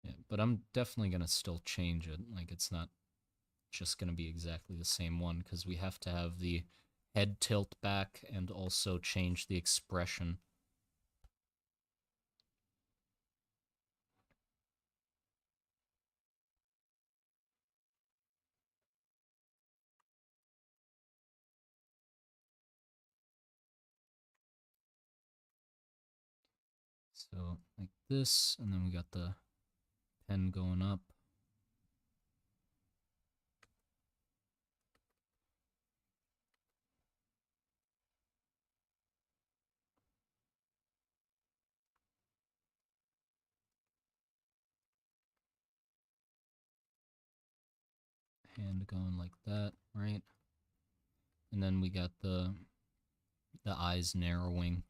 Yeah, but I'm definitely gonna still change it. Like it's not just gonna be exactly the same one because we have to have the head tilt back and also change the expression. So like this, and then we got the 10 going up. Hand going like that, right? And then we got the eyes narrowing.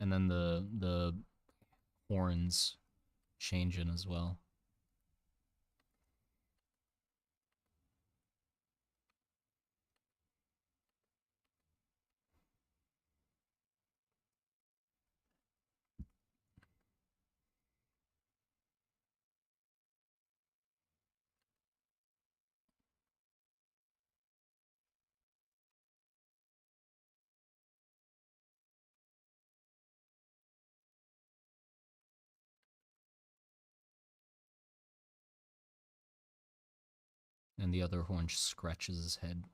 And then the horns changing as well. And the other horn scratches his head.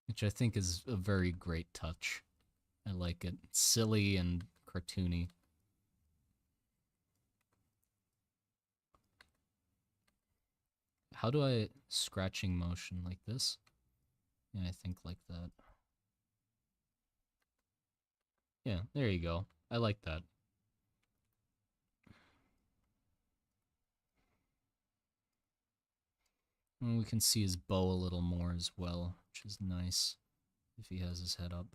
Which I think is a very great touch. I like it. It's silly and cartoony. How do I scratching motion like this? Yeah, I think like that. Yeah, there you go. I like that. And we can see his bow a little more as well, which is nice if he has his head up.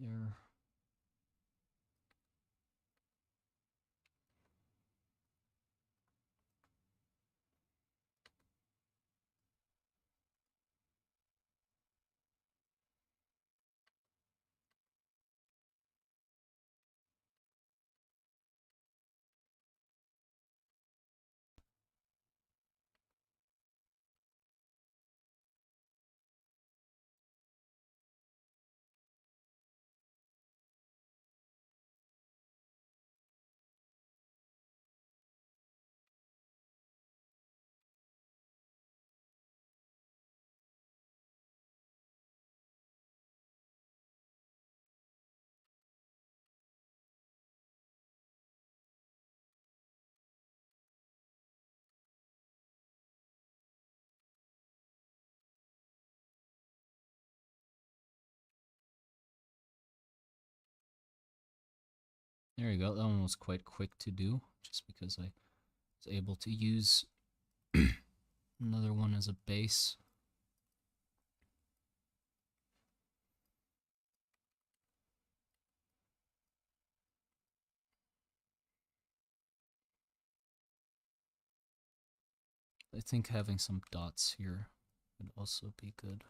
There. There you go. That one was quite quick to do, just because I was able to use another one as a base. I think having some dots here would also be good.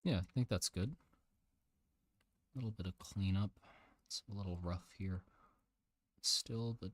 Yeah, I think that's good. A little bit of cleanup. It's a little rough here still, but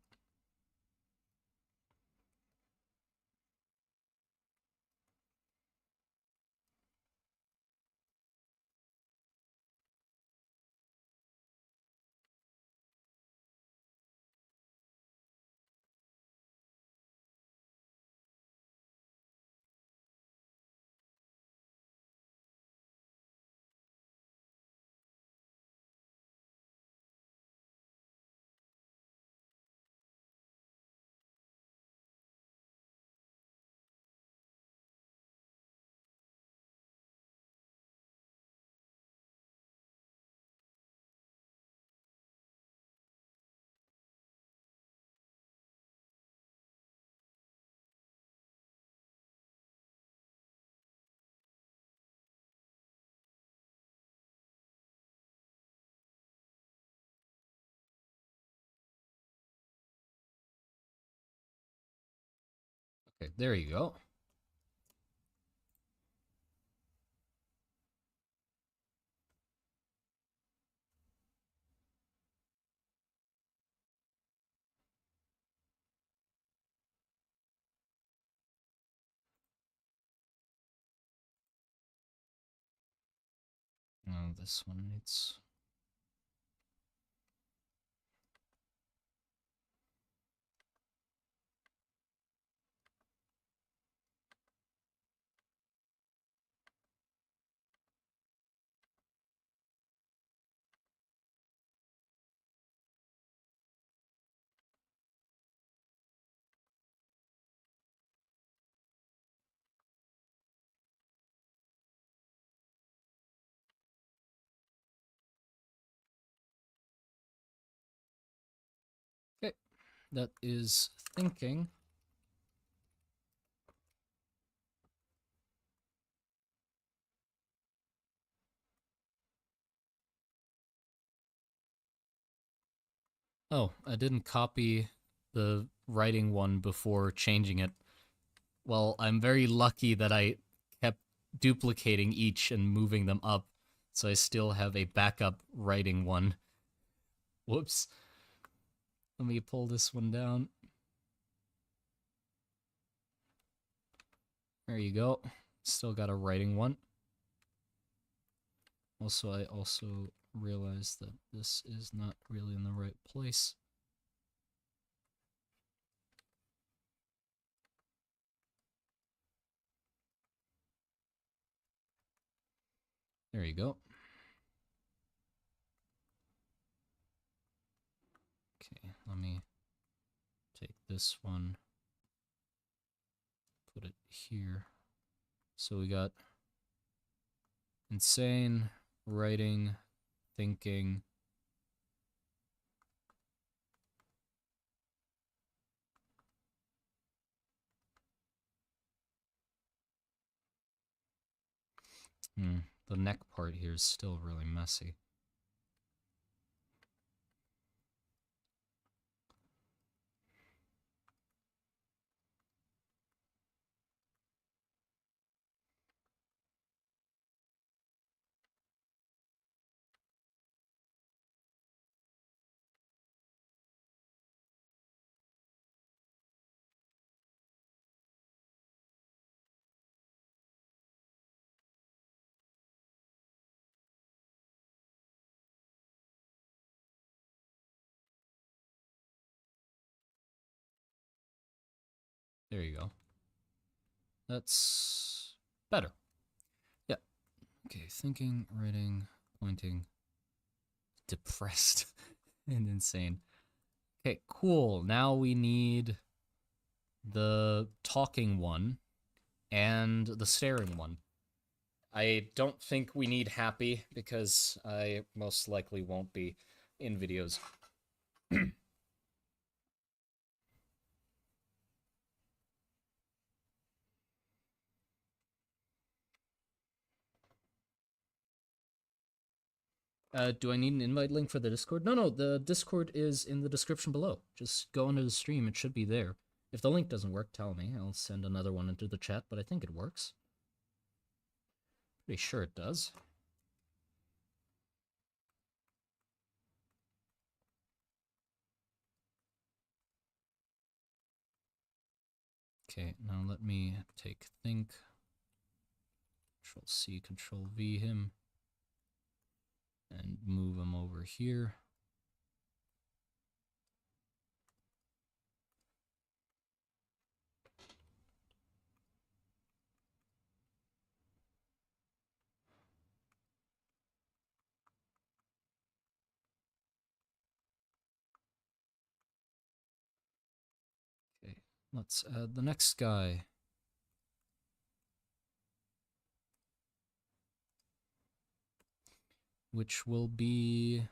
Okay, there you go. Oh, this one needs... Okay, that is thinking. Oh, I didn't copy the writing one before changing it. Well, I'm very lucky that I kept duplicating each and moving them up, so I still have a backup writing one. Whoops. Let me pull this one down. There you go. Still got a writing one. Also, I also realized that this is not really in the right place. There you go. Okay, let me take this one, put it here. So we got insane, writing, thinking. The neck part here is still really messy. There you go. That's better. Yeah. Okay, thinking, writing, pointing, depressed, and insane. Okay, cool. Now we need the talking one and the staring one. I don't think we need happy because I most likely won't be in videos. Do I need an invite link for the Discord? No, the Discord is in the description below. Just go into the stream, it should be there. If the link doesn't work, tell me. I'll send another one into the chat, but I think it works. Pretty sure it does. Okay, now let me take think. Control C, Control V him. And move him over here. Okay, let's add the next guy. Which will be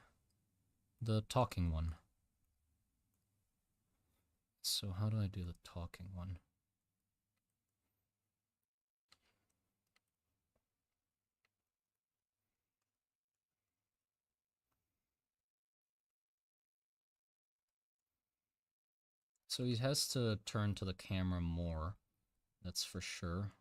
the talking one. So how do I do the talking one? So he has to turn to the camera more. That's for sure.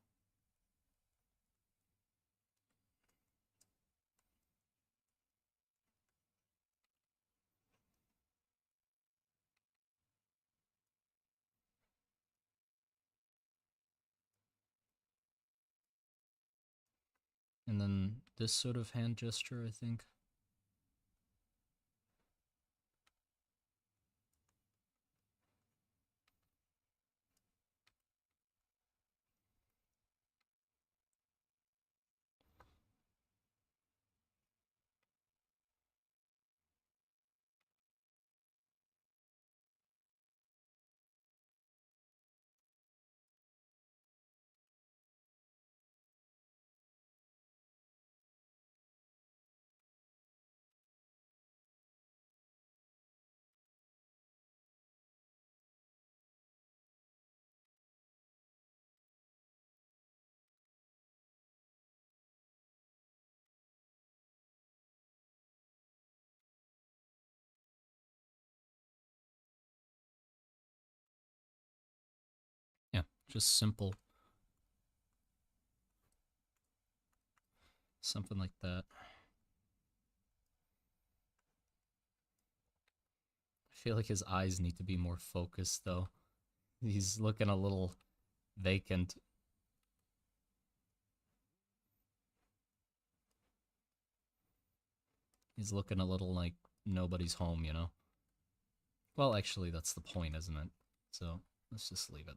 And then this sort of hand gesture, I think. Yeah, just simple. Something like that. I feel like his eyes need to be more focused, though. He's looking a little vacant. He's looking a little like nobody's home, you know? Well, actually, that's the point, isn't it? So, let's just leave it.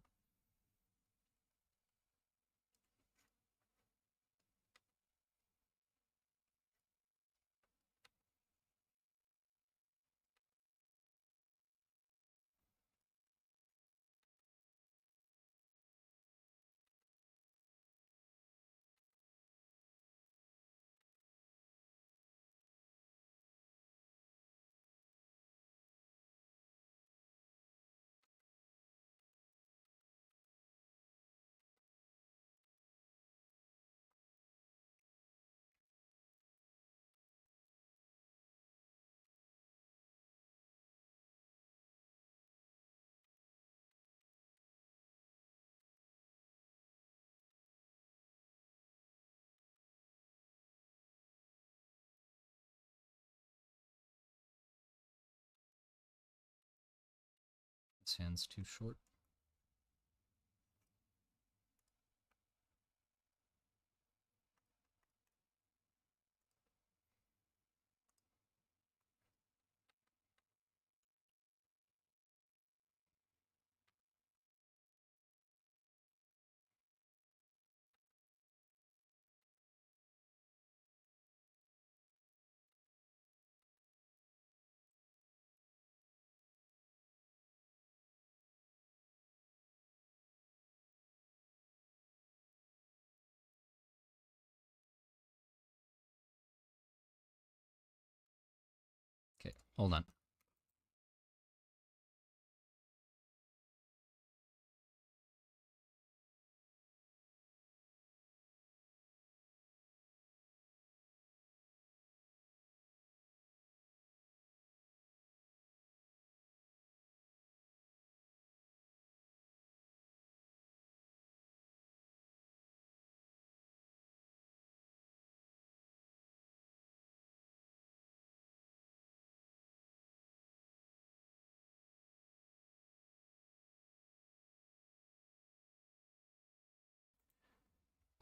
His hand's too short. Okay, hold on.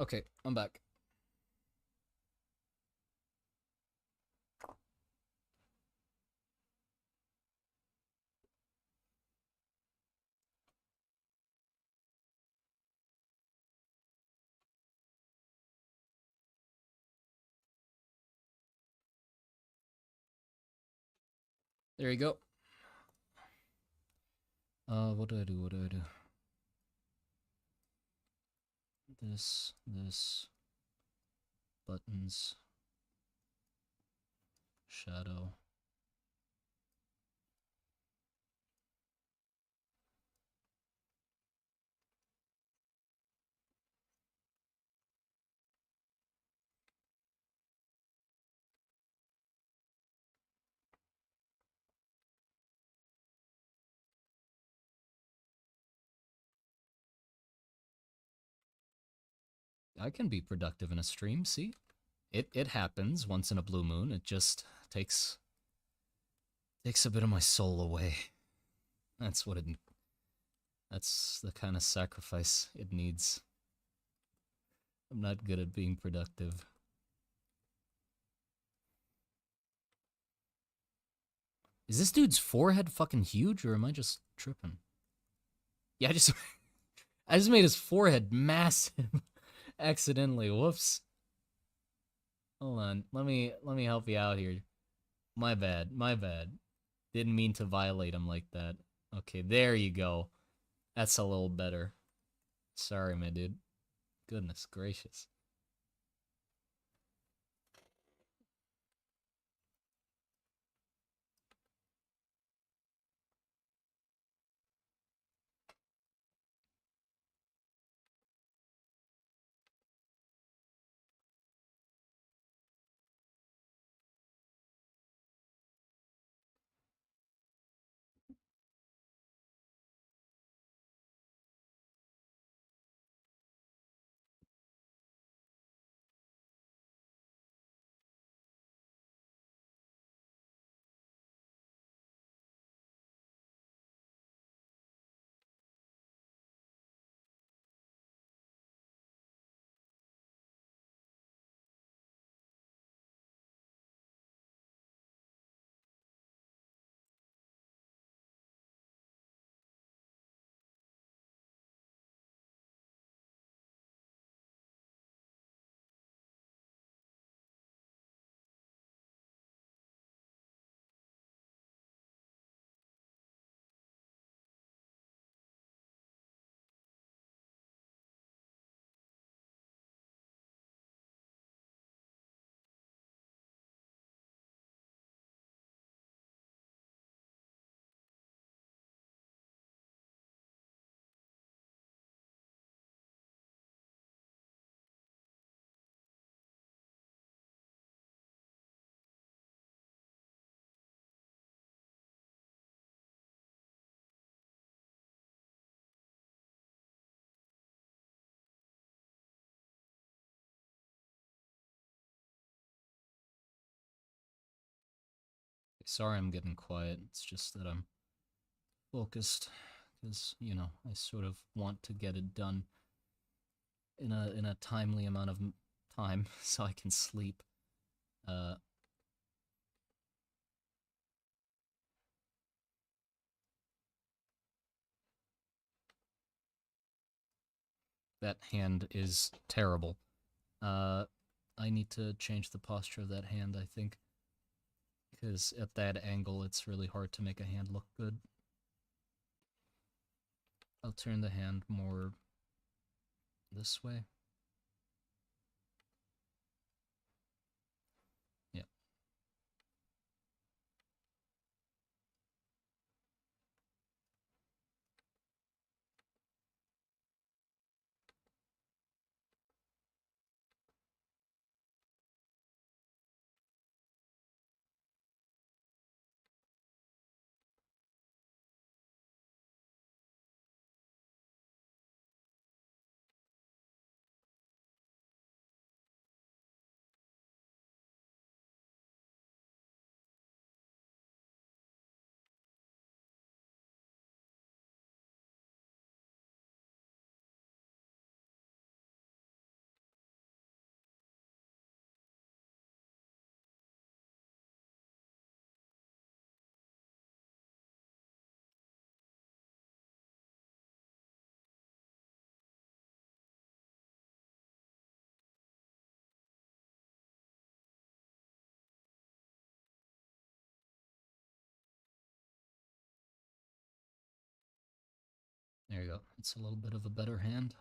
Okay, I'm back. There you go. What do I do? What do I do? This, buttons, shadow. I can be productive in a stream. See, it happens once in a blue moon. It just takes a bit of my soul away. That's what it. That's the kind of sacrifice it needs. I'm not good at being productive. Is this dude's forehead fucking huge, or am I just tripping? Yeah, I just made his forehead massive accidentally. Whoops. Hold on. Let me help you out here. My bad. My bad. Didn't mean to violate him like that. Okay, there you go. That's a little better. Sorry, my dude. Goodness gracious. Sorry I'm getting quiet. It's just that I'm focused because, you know, I sort of want to get it done in a timely amount of time so I can sleep. That hand is terrible. I need to change the posture of that hand, I think, because at that angle it's really hard to make a hand look good. I'll turn the hand more this way. Yeah. There you go. It's a little bit of a better hand.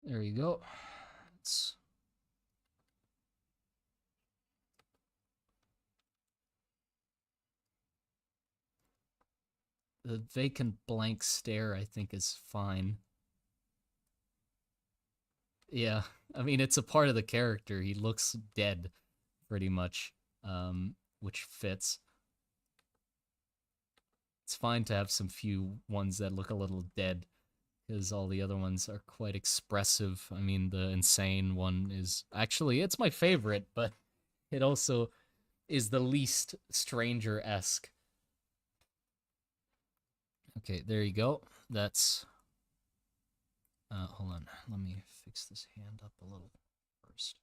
There you go. It's the vacant blank stare, I think, is fine. Yeah, I mean, it's a part of the character. He looks dead, pretty much, which fits. It's fine to have some few ones that look a little dead, because all the other ones are quite expressive. I mean, the insane one is actually, it's my favorite, but it also is the least stranger-esque. Okay, there you go. That's hold on. Let me fix this hand up a little first.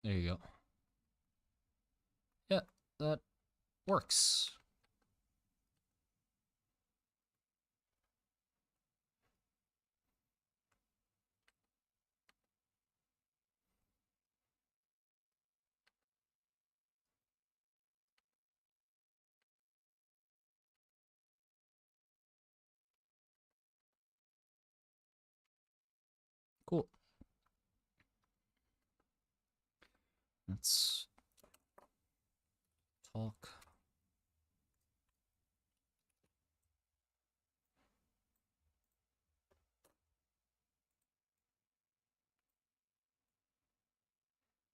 There you go. Yeah, that works. Cool. Let's talk.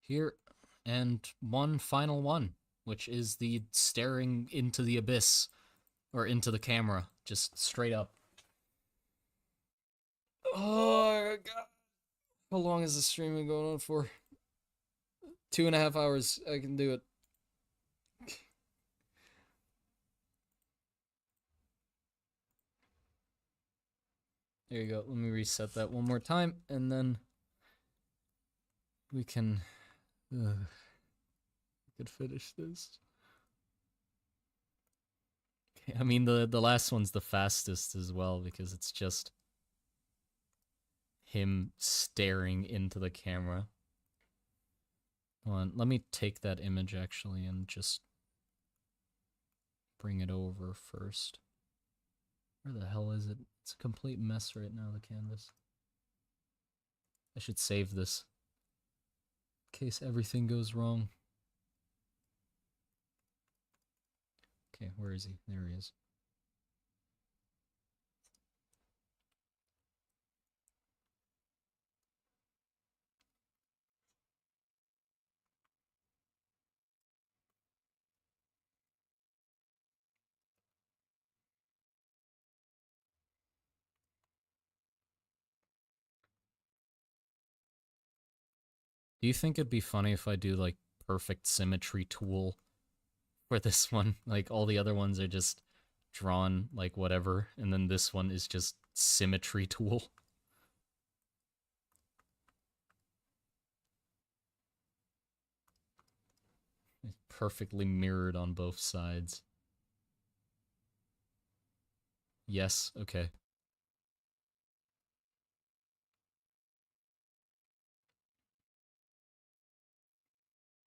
Here, and one final one, which is the staring into the abyss, or into the camera, just straight up. Oh, God. How long is the stream been going on for? 2.5 hours. I can do it. There you go. Let me reset that one more time, and then we can finish this. I mean, the last one's the fastest as well, because it's just him staring into the camera. Hold on, let me take that image actually and just bring it over first. Where the hell is it? It's a complete mess right now, the canvas. I should save this in case everything goes wrong. Okay, where is he? There he is. Do you think it'd be funny if I do like perfect symmetry tool for this one? Like all the other ones are just drawn like whatever, and then this one is just symmetry tool. It's perfectly mirrored on both sides. Yes, okay.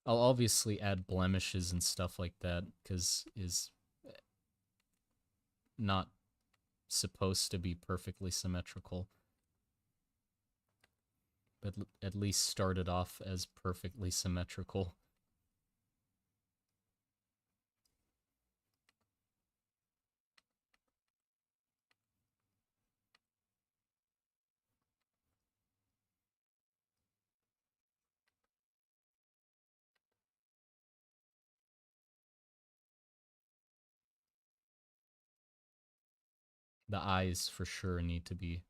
I'll obviously add blemishes and stuff like that, because is not supposed to be perfectly symmetrical. But at least started off as perfectly symmetrical. The eyes for sure need to be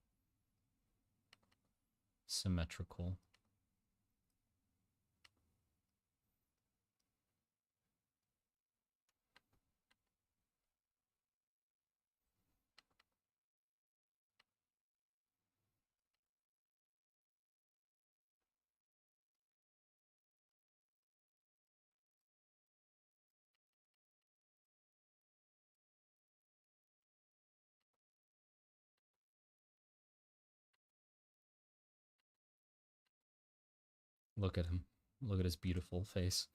symmetrical. Look at him. Look at his beautiful face.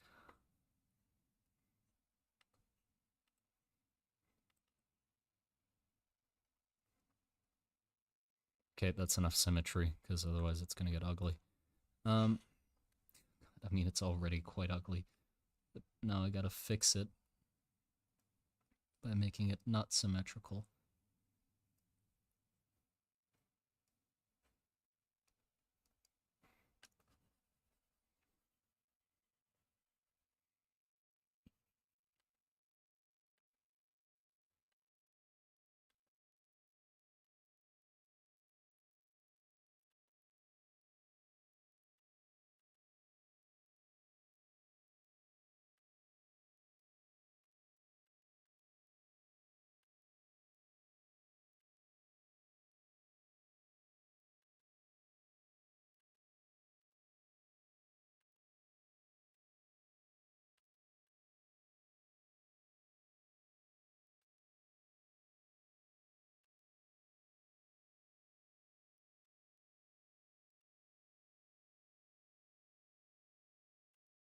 Okay, that's enough symmetry, because otherwise it's gonna get ugly. I mean, it's already quite ugly. But now I gotta fix it by making it not symmetrical.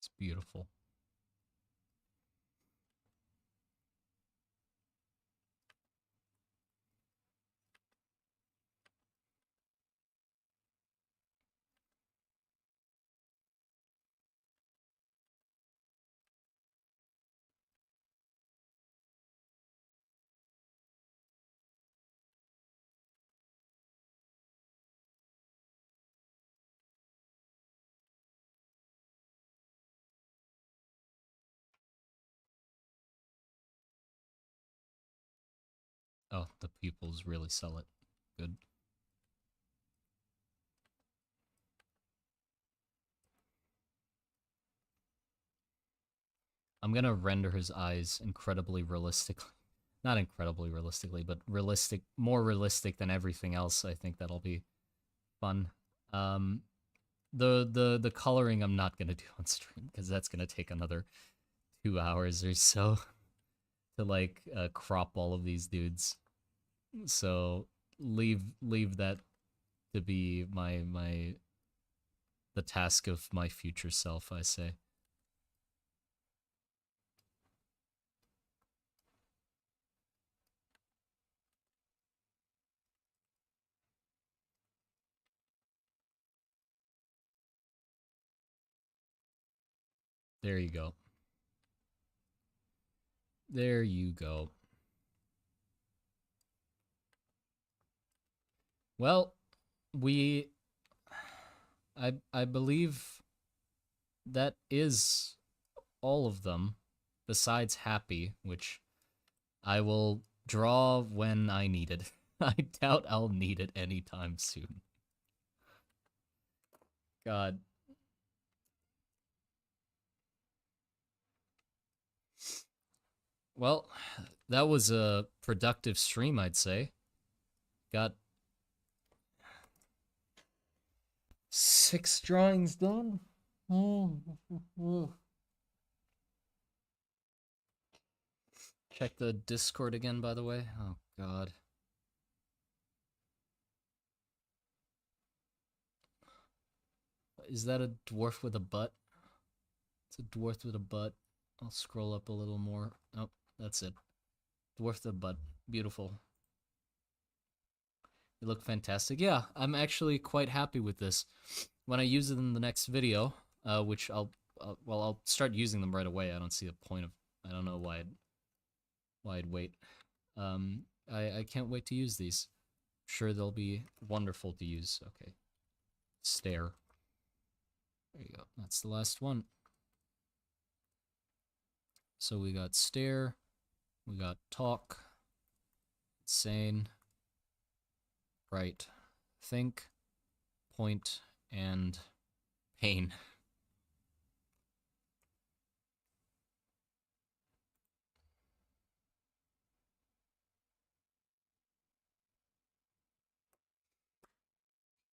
It's beautiful. Oh, the pupils really sell it. Good. I'm gonna render his eyes incredibly realistically. Not incredibly realistically, but realistic, more realistic than everything else. I think that'll be fun. Um, the coloring I'm not gonna do on stream because that's gonna take another 2 hours or so to like crop all of these dudes. So leave that to be the task of my future self, I say. There you go. There you go. Well, we I believe that is all of them besides happy, which I will draw when I need it. I doubt I'll need it anytime soon. God. Well, that was a productive stream, I'd say. Got 6 drawings done. Check the Discord again, by the way. Oh, God. Is that a dwarf with a butt? It's a dwarf with a butt. I'll scroll up a little more. Oh, that's it. Dwarf with a butt. Beautiful. You look fantastic. Yeah, I'm actually quite happy with this. When I use it in the next video, which I'll start using them right away. I don't see a point of, I don't know why I'd wait. I can't wait to use these. I'm sure they'll be wonderful to use. Okay. Stare. There you go. That's the last one. So we got stare, we got talk, sane, right, think, point, and pain.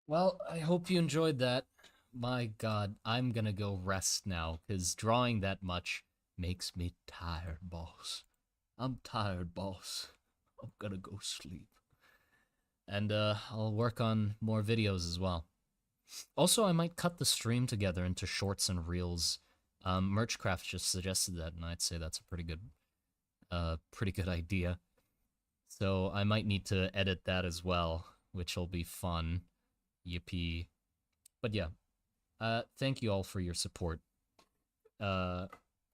Well, I hope you enjoyed that. My God, I'm gonna go rest now, because drawing that much makes me tired, boss. I'm tired, boss. I'm gonna go sleep. And I'll work on more videos as well. Also, I might cut the stream together into shorts and reels. Merchcraft just suggested that, and I'd say that's a pretty good idea. So I might need to edit that as well, which will be fun. Yippee. But yeah, thank you all for your support.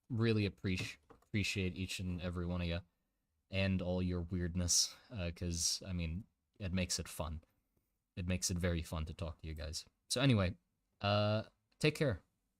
Really appreciate each and every one of you and all your weirdness, because, I mean, it makes it fun. It makes it very fun to talk to you guys. So anyway, take care.